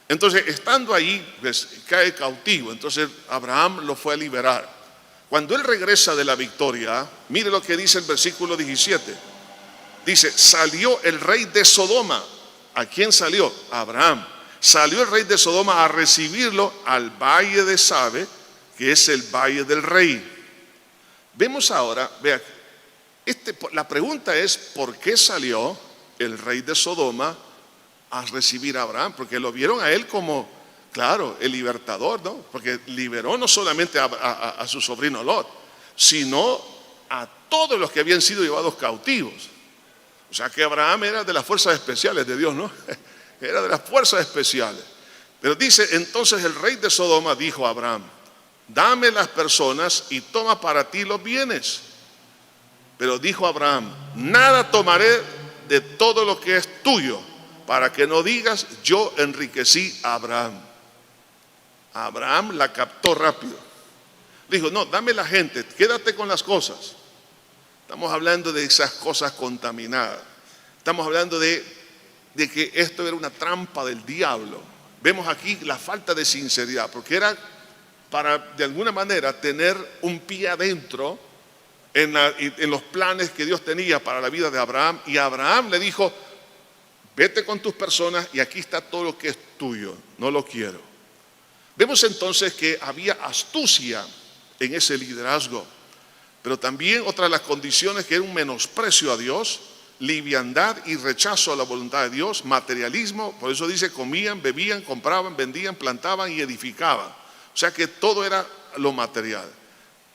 Entonces, estando ahí, pues, cae cautivo. Entonces Abraham lo fue a liberar. Cuando él regresa de la victoria, mire lo que dice el versículo 17. Dice, salió el rey de Sodoma. ¿A quién salió? A Abraham. Salió el rey de Sodoma a recibirlo al valle de Sabe, que es el valle del rey. Vemos ahora, vea, la pregunta es, ¿por qué salió el rey de Sodoma a recibir a Abraham? Porque lo vieron a él como, claro, el libertador, ¿no? Porque liberó no solamente a su sobrino Lot, sino a todos los que habían sido llevados cautivos. O sea que Abraham era de las fuerzas especiales de Dios, ¿no? Era de las fuerzas especiales. Pero dice, entonces el rey de Sodoma dijo a Abraham, dame las personas y toma para ti los bienes. Pero dijo Abraham, nada tomaré de todo lo que es tuyo, para que no digas, yo enriquecí a Abraham. Abraham la captó rápido. Dijo, no, dame la gente, quédate con las cosas. Estamos hablando de esas cosas contaminadas. Estamos hablando de que esto era una trampa del diablo. Vemos aquí la falta de sinceridad, porque era para de alguna manera tener un pie adentro en los planes que Dios tenía para la vida de Abraham. Y Abraham le dijo, vete con tus personas y aquí está todo lo que es tuyo, no lo quiero. Vemos entonces que había astucia en ese liderazgo, pero también otra de las condiciones que era un menosprecio a Dios, liviandad y rechazo a la voluntad de Dios, materialismo. Por eso dice, comían, bebían, compraban, vendían, plantaban y edificaban. O sea que todo era lo material.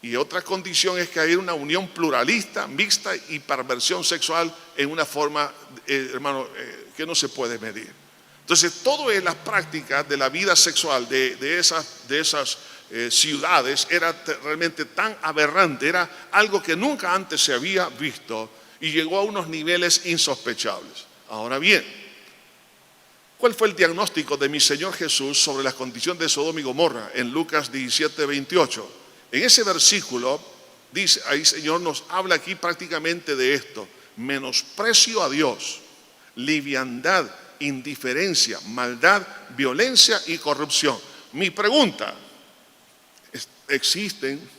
Y otra condición es que hay una unión pluralista, mixta y perversión sexual en una forma, hermano, que no se puede medir. Entonces, todo en las prácticas de la vida sexual de esas ciudades era realmente tan aberrante, era algo que nunca antes se había visto y llegó a unos niveles insospechables. Ahora bien, ¿cuál fue el diagnóstico de mi Señor Jesús sobre las condiciones de Sodoma y Gomorra en Lucas 17:28? En ese versículo, dice, ahí el Señor nos habla aquí prácticamente de esto: menosprecio a Dios, liviandad, indiferencia, maldad, violencia y corrupción. Mi pregunta, ¿Existen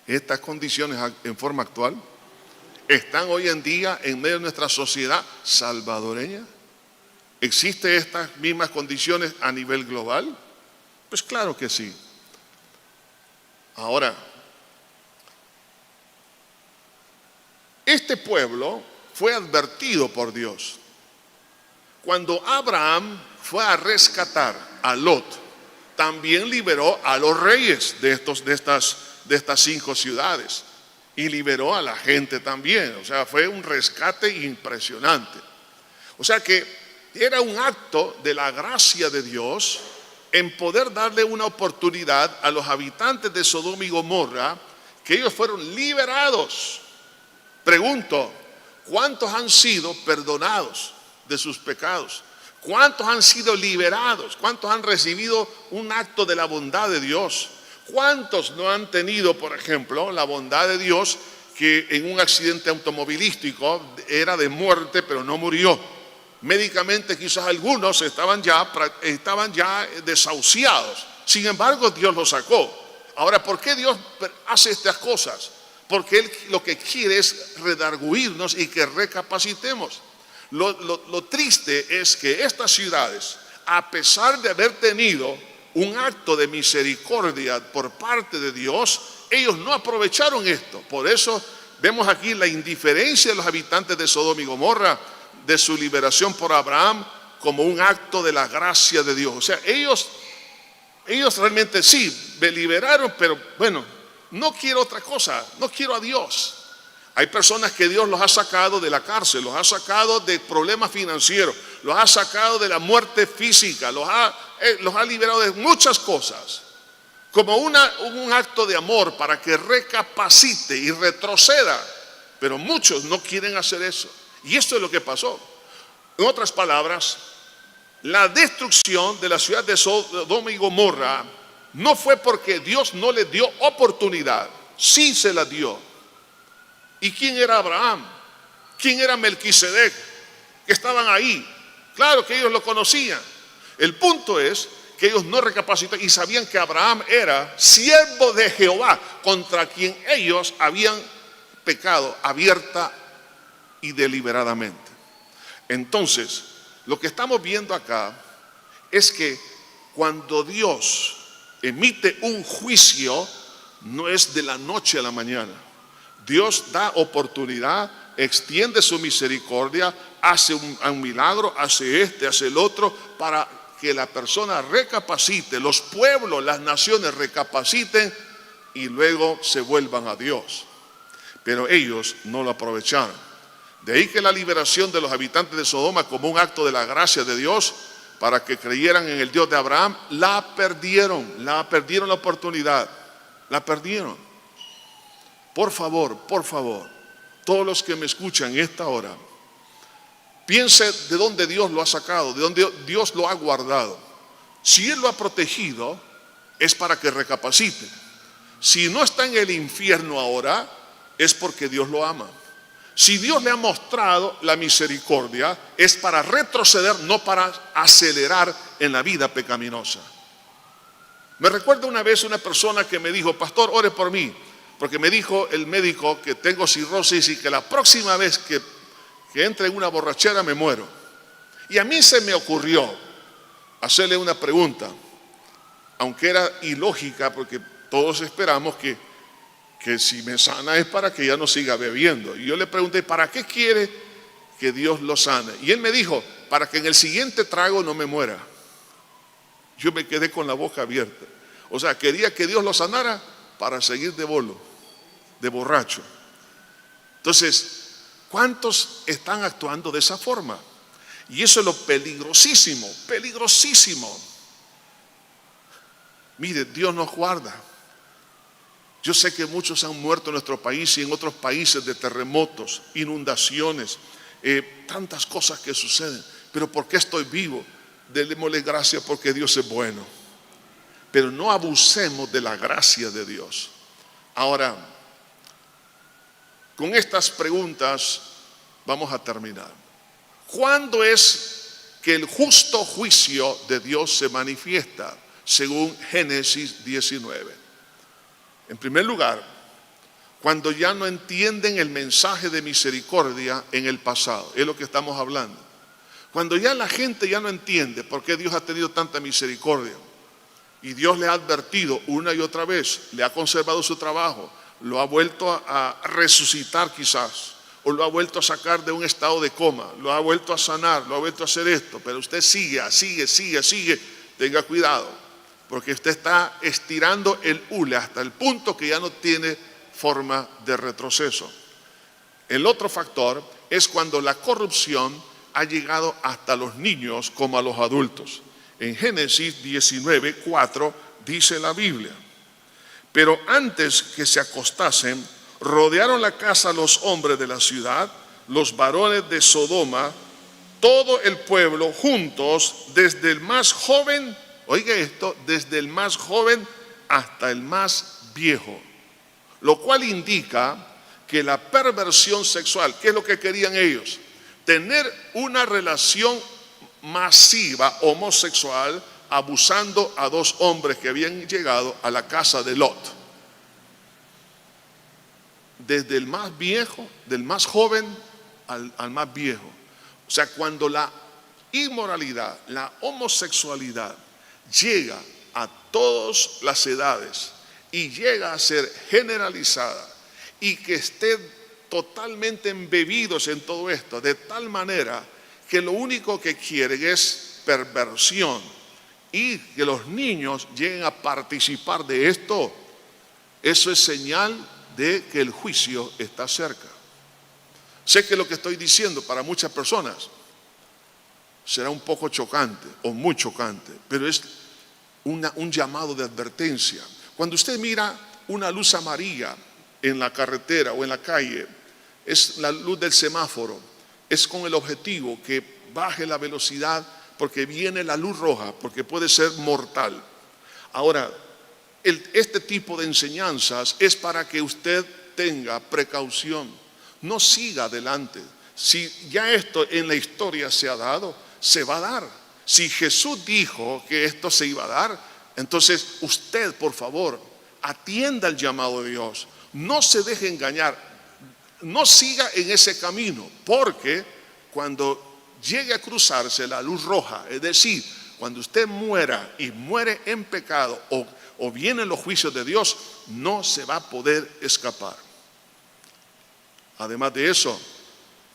estas condiciones en forma actual? ¿Están hoy en día en medio de nuestra sociedad salvadoreña? ¿Existen estas mismas condiciones a nivel global? Pues claro que sí. Ahora, este pueblo fue advertido por Dios. Cuando Abraham fue a rescatar a Lot, también liberó a los reyes de estas 5 ciudades y liberó a la gente también. O sea, fue un rescate impresionante. O sea que era un acto de la gracia de Dios en poder darle una oportunidad a los habitantes de Sodoma y Gomorra, que ellos fueron liberados. Pregunto, ¿cuántos han sido perdonados de sus pecados? ¿Cuántos han sido liberados? ¿Cuántos han recibido un acto de la bondad de Dios? ¿Cuántos no han tenido, por ejemplo, la bondad de Dios, que en un accidente automovilístico era de muerte, pero no murió? Médicamente quizás algunos estaban ya desahuciados. Sin embargo, Dios los sacó. Ahora, ¿por qué Dios hace estas cosas? Porque Él lo que quiere es redarguirnos y que recapacitemos. Lo triste es que estas ciudades, a pesar de haber tenido un acto de misericordia por parte de Dios, ellos no aprovecharon esto. Por eso vemos aquí la indiferencia de los habitantes de Sodoma y Gomorra de su liberación por Abraham como un acto de la gracia de Dios. O sea, ellos realmente sí, me liberaron, pero bueno, no quiero otra cosa, no quiero a Dios. Hay personas que Dios los ha sacado de la cárcel, los ha sacado de problemas financieros, los ha sacado de la muerte física, los ha liberado de muchas cosas, como un acto de amor para que recapacite y retroceda. Pero muchos no quieren hacer eso. Y esto es lo que pasó. En otras palabras, la destrucción de la ciudad de Sodoma y Gomorra no fue porque Dios no le dio oportunidad, sí se la dio. ¿Y quién era Abraham? ¿Quién era Melquisedec? Que estaban ahí. Claro que ellos lo conocían. El punto es que ellos no recapacitaron y sabían que Abraham era siervo de Jehová, contra quien ellos habían pecado abierta y deliberadamente. Entonces, lo que estamos viendo acá es que cuando Dios emite un juicio, no es de la noche a la mañana. Dios da oportunidad, extiende su misericordia, hace un milagro, hace hace el otro, para que la persona recapacite, los pueblos, las naciones recapaciten y luego se vuelvan a Dios. Pero ellos no lo aprovecharon. De ahí que la liberación de los habitantes de Sodoma como un acto de la gracia de Dios para que creyeran en el Dios de Abraham, la perdieron la oportunidad, la perdieron. Por favor, todos los que me escuchan en esta hora, piense de dónde Dios lo ha sacado, de dónde Dios lo ha guardado. Si Él lo ha protegido, es para que recapacite. Si no está en el infierno ahora, es porque Dios lo ama. Si Dios le ha mostrado la misericordia, es para retroceder, no para acelerar en la vida pecaminosa. Me recuerdo una vez una persona que me dijo: pastor, ore por mí, porque me dijo el médico que tengo cirrosis y que la próxima vez que entre en una borrachera me muero. Y a mí se me ocurrió hacerle una pregunta, aunque era ilógica, porque todos esperamos que si me sana es para que ya no siga bebiendo. Y yo le pregunté: ¿para qué quiere que Dios lo sane? Y él me dijo: para que en el siguiente trago no me muera. Yo me quedé con la boca abierta. O sea, quería que Dios lo sanara para seguir de bolo, de borracho. Entonces, ¿cuántos están actuando de esa forma? Y eso es lo peligrosísimo, peligrosísimo. Mire, Dios nos guarda. Yo sé que muchos han muerto en nuestro país y en otros países de terremotos, inundaciones, tantas cosas que suceden. Pero ¿por qué estoy vivo? Démosle gracias porque Dios es bueno. Pero no abusemos de la gracia de Dios. Ahora, con estas preguntas vamos a terminar. ¿Cuándo es que el justo juicio de Dios se manifiesta? según Génesis 19. En primer lugar, cuando ya no entienden el mensaje de misericordia en el pasado, es lo que estamos hablando. Cuando ya la gente ya no entiende por qué Dios ha tenido tanta misericordia y Dios le ha advertido una y otra vez, le ha conservado su trabajo, lo ha vuelto a resucitar quizás, o lo ha vuelto a sacar de un estado de coma, lo ha vuelto a sanar, lo ha vuelto a hacer esto, pero usted sigue, tenga cuidado, porque usted está estirando el hule hasta el punto que ya no tiene forma de retroceso. El otro factor es cuando la corrupción ha llegado hasta los niños como a los adultos. En Génesis 19:4 dice la Biblia: pero antes que se acostasen, rodearon la casa los hombres de la ciudad, los varones de Sodoma, todo el pueblo juntos, desde el más joven, oiga esto, desde el más joven hasta el más viejo. Lo cual indica que la perversión sexual, ¿qué es lo que querían ellos? Tener una relación masiva homosexual, abusando a dos hombres que habían llegado a la casa de Lot. Desde el más viejo, del más joven al más viejo. O sea, cuando la inmoralidad, la homosexualidad llega a todas las edades y llega a ser generalizada y que estén totalmente embebidos en todo esto, de tal manera que lo único que quieren es perversión, y que los niños lleguen a participar de esto, eso es señal de que el juicio está cerca. Sé que lo que estoy diciendo para muchas personas será un poco chocante o muy chocante, pero es un llamado de advertencia. Cuando usted mira una luz amarilla en la carretera o en la calle, es la luz del semáforo, es con el objetivo que baje la velocidad porque viene la luz roja, porque puede ser mortal. Ahora, este tipo de enseñanzas es para que usted tenga precaución, no siga adelante. Si ya esto en la historia se ha dado, se va a dar. Si Jesús dijo que esto se iba a dar, entonces usted, por favor, atienda el llamado de Dios. No se deje engañar, no siga en ese camino, porque cuando llegue a cruzarse la luz roja, es decir, cuando usted muera y muere en pecado o vienen los juicios de Dios, no se va a poder escapar. Además de eso,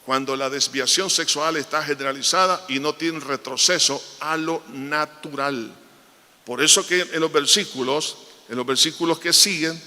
cuando la desviación sexual está generalizada y no tiene retroceso a lo natural. Por eso que en los versículos que siguen,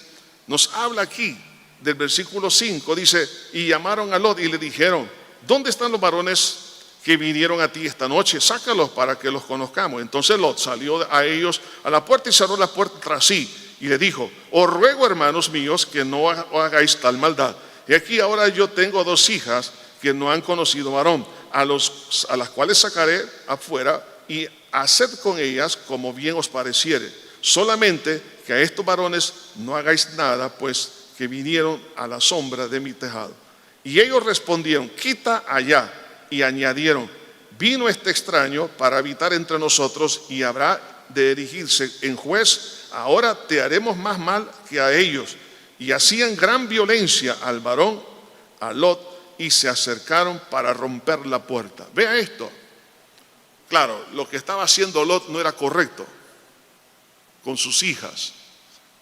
nos habla aquí del versículo 5, dice: y llamaron a Lot y le dijeron: ¿dónde están los varones que vinieron a ti esta noche? Sácalos para que los conozcamos. Entonces Lot salió a ellos a la puerta y cerró la puerta tras sí y le dijo: os ruego, hermanos míos, que no hagáis tal maldad. Y aquí ahora yo tengo 2 hijas que no han conocido varón, a las cuales sacaré afuera y haced con ellas como bien os pareciere. Solamente que a estos varones no hagáis nada, pues que vinieron a la sombra de mi tejado. Y ellos respondieron: quita allá. Y añadieron: vino este extraño para habitar entre nosotros y habrá de erigirse en juez. Ahora te haremos más mal que a ellos. Y hacían gran violencia al varón, a Lot, y se acercaron para romper la puerta. Vea esto. Claro, lo que estaba haciendo Lot no era correcto con sus hijas,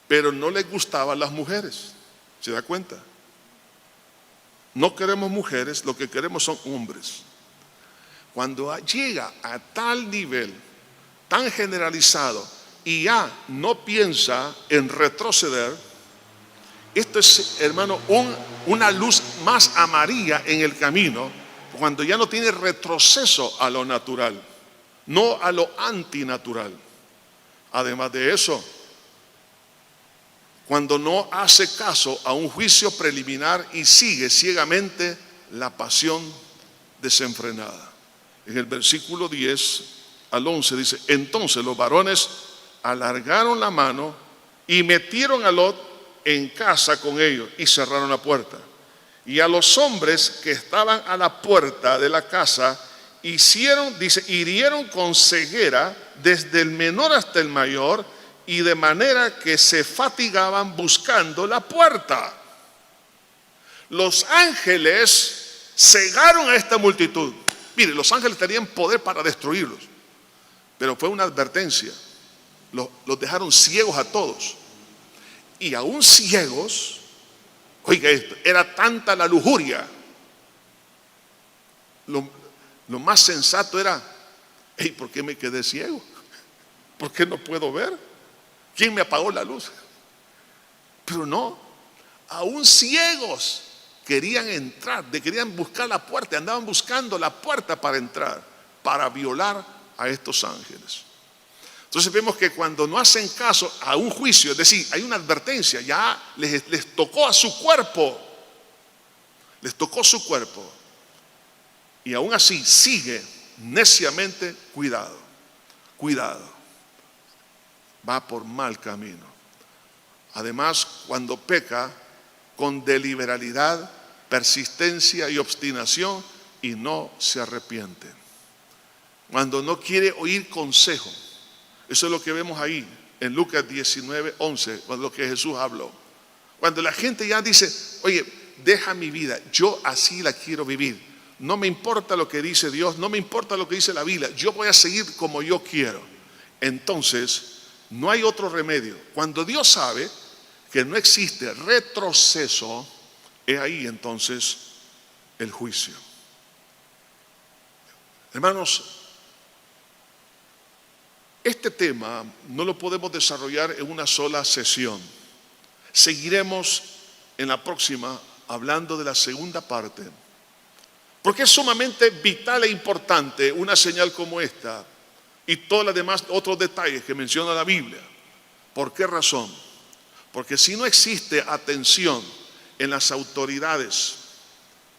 pero no les gustaban las mujeres. ¿Se da cuenta? No queremos mujeres, lo que queremos son hombres. Cuando llega a tal nivel, tan generalizado, y ya no piensa en retroceder, esto es, hermano, una luz más amarilla en el camino, cuando ya no tiene retroceso a lo natural, no a lo antinatural. Además de eso, cuando no hace caso a un juicio preliminar y sigue ciegamente la pasión desenfrenada. En el versículo 10 al 11 dice: entonces los varones alargaron la mano y metieron a Lot en casa con ellos y cerraron la puerta. Y a los hombres que estaban a la puerta de la casa hirieron con ceguera desde el menor hasta el mayor, y de manera que se fatigaban buscando la puerta. Los ángeles cegaron a esta multitud. Mire, los ángeles tenían poder para destruirlos, pero fue una advertencia. Los dejaron ciegos a todos. Y aún ciegos, oiga esto, era tanta la lujuria. Lo más sensato era, hey, ¿por qué me quedé ciego? ¿Por qué no puedo ver? ¿Quién me apagó la luz? Pero no, aún ciegos querían entrar, querían buscar la puerta, andaban buscando la puerta para entrar, para violar a estos ángeles. Entonces vemos que cuando no hacen caso a un juicio, es decir, hay una advertencia, ya les tocó a su cuerpo, les tocó su cuerpo, y aún así sigue neciamente, cuidado, va por mal camino. Además, cuando peca con deliberalidad, persistencia y obstinación y no se arrepiente, cuando no quiere oír consejo. Eso es lo que vemos ahí en Lucas 19:11, cuando lo que Jesús habló. Cuando la gente ya dice, oye, deja mi vida, yo así la quiero vivir, no me importa lo que dice Dios, no me importa lo que dice la Biblia, yo voy a seguir como yo quiero. Entonces no hay otro remedio. Cuando Dios sabe que no existe retroceso, es ahí entonces el juicio. Hermanos, este tema no lo podemos desarrollar en una sola sesión. Seguiremos en la próxima hablando de la segunda parte, porque es sumamente vital e importante una señal como esta y todos los demás otros detalles que menciona la Biblia. ¿Por qué razón? Porque si no existe atención en las autoridades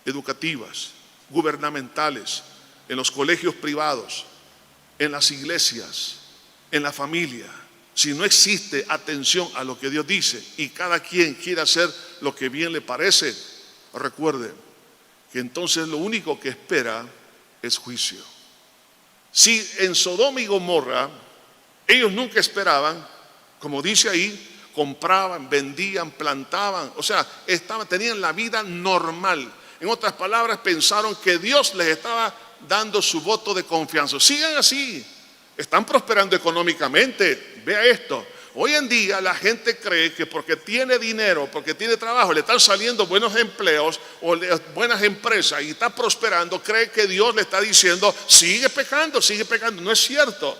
educativas, gubernamentales, en los colegios privados, en las iglesias, en la familia, si no existe atención a lo que Dios dice y cada quien quiere hacer lo que bien le parece, recuerde que entonces lo único que espera es juicio. Si en Sodoma y Gomorra ellos nunca esperaban, como dice ahí, compraban, vendían, plantaban, o sea, tenían la vida normal. En otras palabras, pensaron que Dios les estaba dando su voto de confianza. Sigan así, están prosperando económicamente. Vea esto, hoy en día la gente cree que porque tiene dinero, porque tiene trabajo, le están saliendo buenos empleos o buenas empresas y está prosperando, cree que Dios le está diciendo, sigue pecando. No es cierto.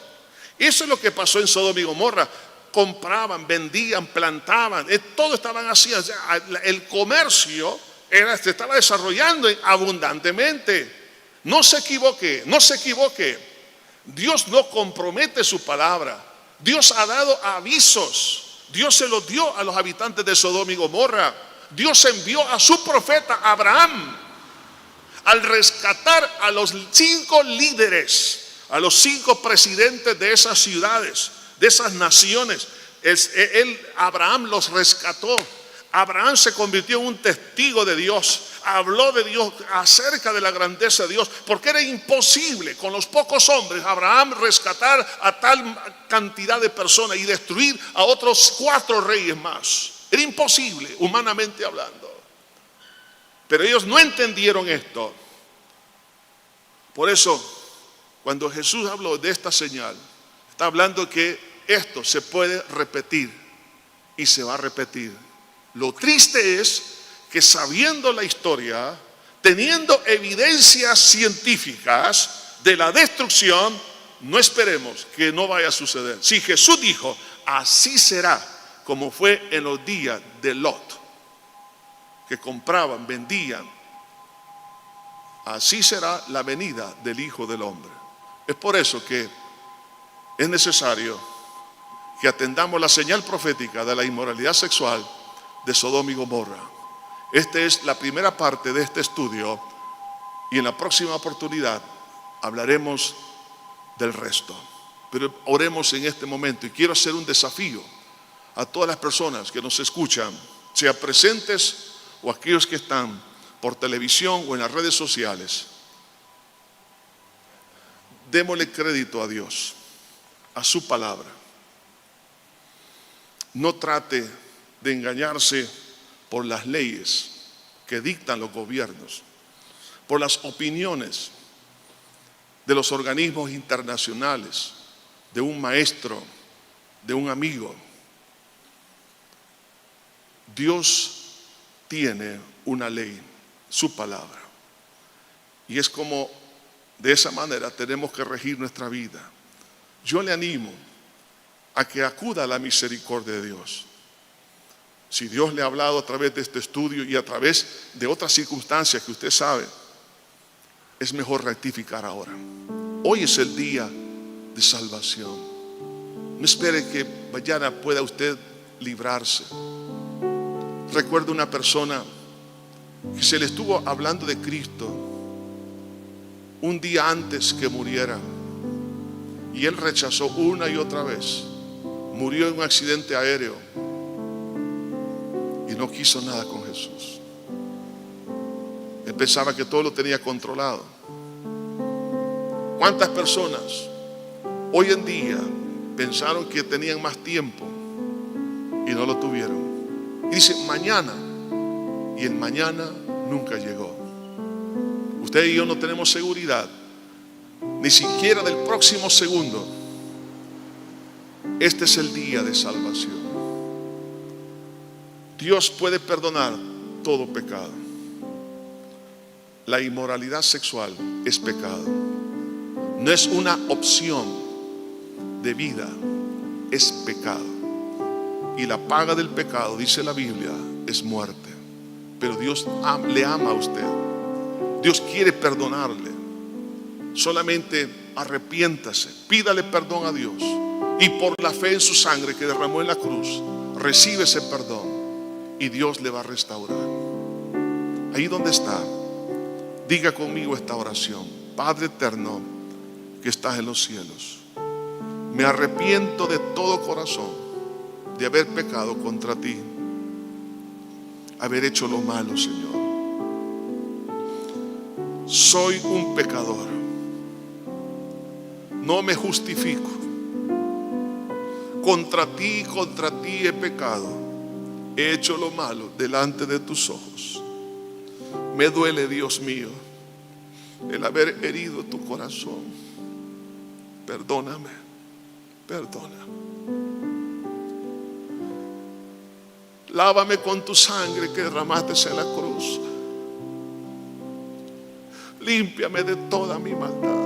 Eso es lo que pasó en Sodoma y Gomorra. Compraban, vendían, plantaban, todo estaban haciendo. O sea, el comercio se estaba desarrollando abundantemente. No se equivoque. Dios no compromete su palabra. Dios ha dado avisos. Dios se los dio a los habitantes de Sodoma y Gomorra. Dios envió a su profeta Abraham al rescatar a los 5 líderes, a los 5 presidentes de esas ciudades, de esas naciones. Abraham los rescató. Abraham se convirtió en un testigo de Dios, habló de Dios, acerca de la grandeza de Dios, porque era imposible con los pocos hombres Abraham rescatar a tal cantidad de personas y destruir a otros 4 reyes más. Era imposible, humanamente hablando. Pero ellos no entendieron esto. Por eso, cuando Jesús habló de esta señal, está hablando que esto se puede repetir y se va a repetir. Lo triste es que sabiendo la historia, teniendo evidencias científicas de la destrucción, no esperemos que no vaya a suceder. Si Jesús dijo, así será como fue en los días de Lot, que compraban, vendían, así será la venida del Hijo del Hombre. Es por eso que es necesario que atendamos la señal profética de la inmoralidad sexual de Sodoma y Gomorra. Esta es la primera parte de este estudio y en la próxima oportunidad hablaremos del resto. Pero oremos en este momento y quiero hacer un desafío a todas las personas que nos escuchan, sea presentes o aquellos que están por televisión o en las redes sociales. Démosle crédito a Dios, a su palabra. No trate de engañarse por las leyes que dictan los gobiernos, por las opiniones de los organismos internacionales, de un maestro, de un amigo. Dios tiene una ley, su palabra. Y es como de esa manera tenemos que regir nuestra vida. Yo le animo a que acuda a la misericordia de Dios. Si Dios le ha hablado a través de este estudio y a través de otras circunstancias que usted sabe, es mejor rectificar ahora. Hoy es el día de salvación. No espere que mañana pueda usted librarse. Recuerdo una persona que se le estuvo hablando de Cristo un día antes que muriera, y él rechazó una y otra vez. Murió en un accidente aéreo y no quiso nada con Jesús. Él pensaba que todo lo tenía controlado. ¿Cuántas personas hoy en día pensaron que tenían más tiempo y no lo tuvieron? Y dice mañana, y el mañana nunca llegó. Usted y yo no tenemos seguridad ni siquiera del próximo segundo. Este es el día de salvación. Dios puede perdonar todo pecado. La inmoralidad sexual es pecado. No es una opción de vida, es pecado. Y la paga del pecado, dice la Biblia, es muerte. Pero Dios le ama a usted. Dios quiere perdonarle. Solamente arrepiéntase, pídale perdón a Dios, y por la fe en su sangre que derramó en la cruz, recibe ese perdón y Dios le va a restaurar. Ahí donde está, diga conmigo esta oración: Padre eterno que estás en los cielos, me arrepiento de todo corazón de haber pecado contra ti, haber hecho lo malo, Señor. Soy un pecador, no me justifico. Contra ti he pecado, he hecho lo malo delante de tus ojos. Me duele, Dios mío, el haber herido tu corazón. Perdóname, perdona. Lávame con tu sangre que derramaste en la cruz. Límpiame de toda mi maldad.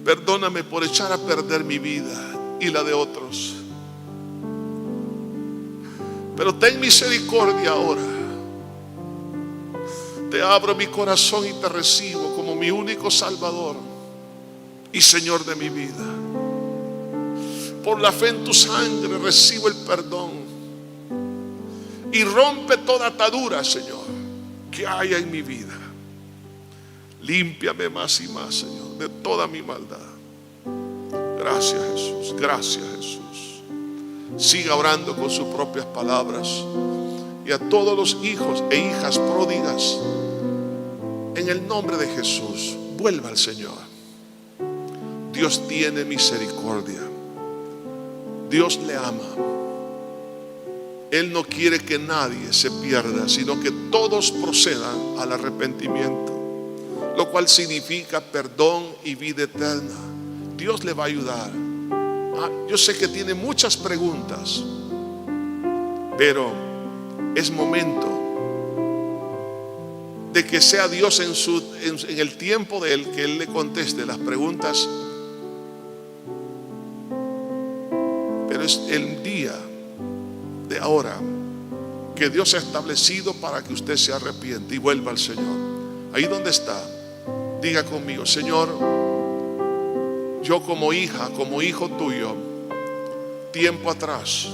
Perdóname por echar a perder mi vida y la de otros. Pero ten misericordia ahora. Te abro mi corazón y te recibo como mi único Salvador y Señor de mi vida. Por la fe en tu sangre recibo el perdón y rompe toda atadura, Señor, que haya en mi vida. Límpiame más y más, Señor, de toda mi maldad. Gracias, Jesús. Gracias, Jesús. Siga orando con sus propias palabras. Y a todos los hijos e hijas pródigas, en el nombre de Jesús, vuelva al Señor. Dios tiene misericordia. Dios le ama. Él no quiere que nadie se pierda, sino que todos procedan al arrepentimiento, lo cual significa perdón y vida eterna. Dios le va a ayudar. Yo sé que tiene muchas preguntas, pero es momento de que sea Dios en el tiempo de Él, que Él le conteste las preguntas. Pero es el día de ahora que Dios ha establecido para que usted se arrepienta y vuelva al Señor. Ahí donde está, diga conmigo: Señor, yo como hija, como hijo tuyo, tiempo atrás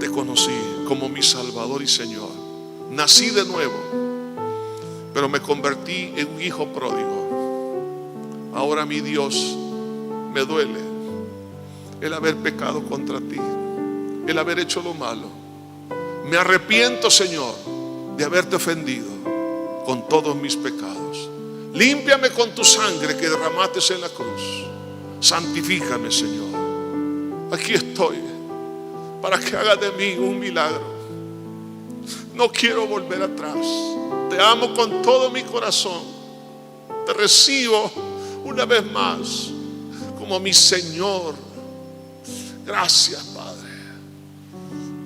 te conocí como mi Salvador y Señor. Nací de nuevo, pero me convertí en un hijo pródigo. Ahora, mi Dios, me duele el haber pecado contra ti, el haber hecho lo malo. Me arrepiento, Señor, de haberte ofendido con todos mis pecados. Límpiame con tu sangre que derramaste en la cruz. Santifícame, Señor. Aquí estoy para que hagas de mí un milagro. No quiero volver atrás. Te amo con todo mi corazón. Te recibo una vez más como mi Señor. Gracias, Padre.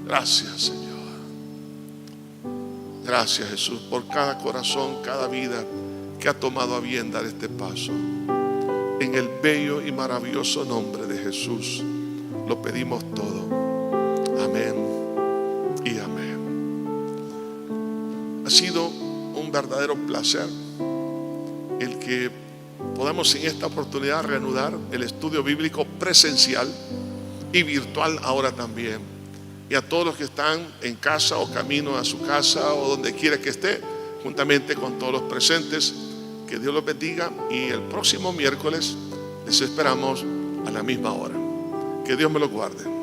Gracias, Señor. Gracias, Jesús, por cada corazón, cada vida que ha tomado a bien dar este paso. En el bello y maravilloso nombre de Jesús lo pedimos todo. Amén y amén. Ha sido un verdadero placer el que podamos en esta oportunidad reanudar el estudio bíblico presencial y virtual ahora también. Y a todos los que están en casa o camino a su casa o donde quiera que esté, juntamente con todos los presentes, que Dios los bendiga. Y el próximo miércoles les esperamos a la misma hora. Que Dios me los guarde.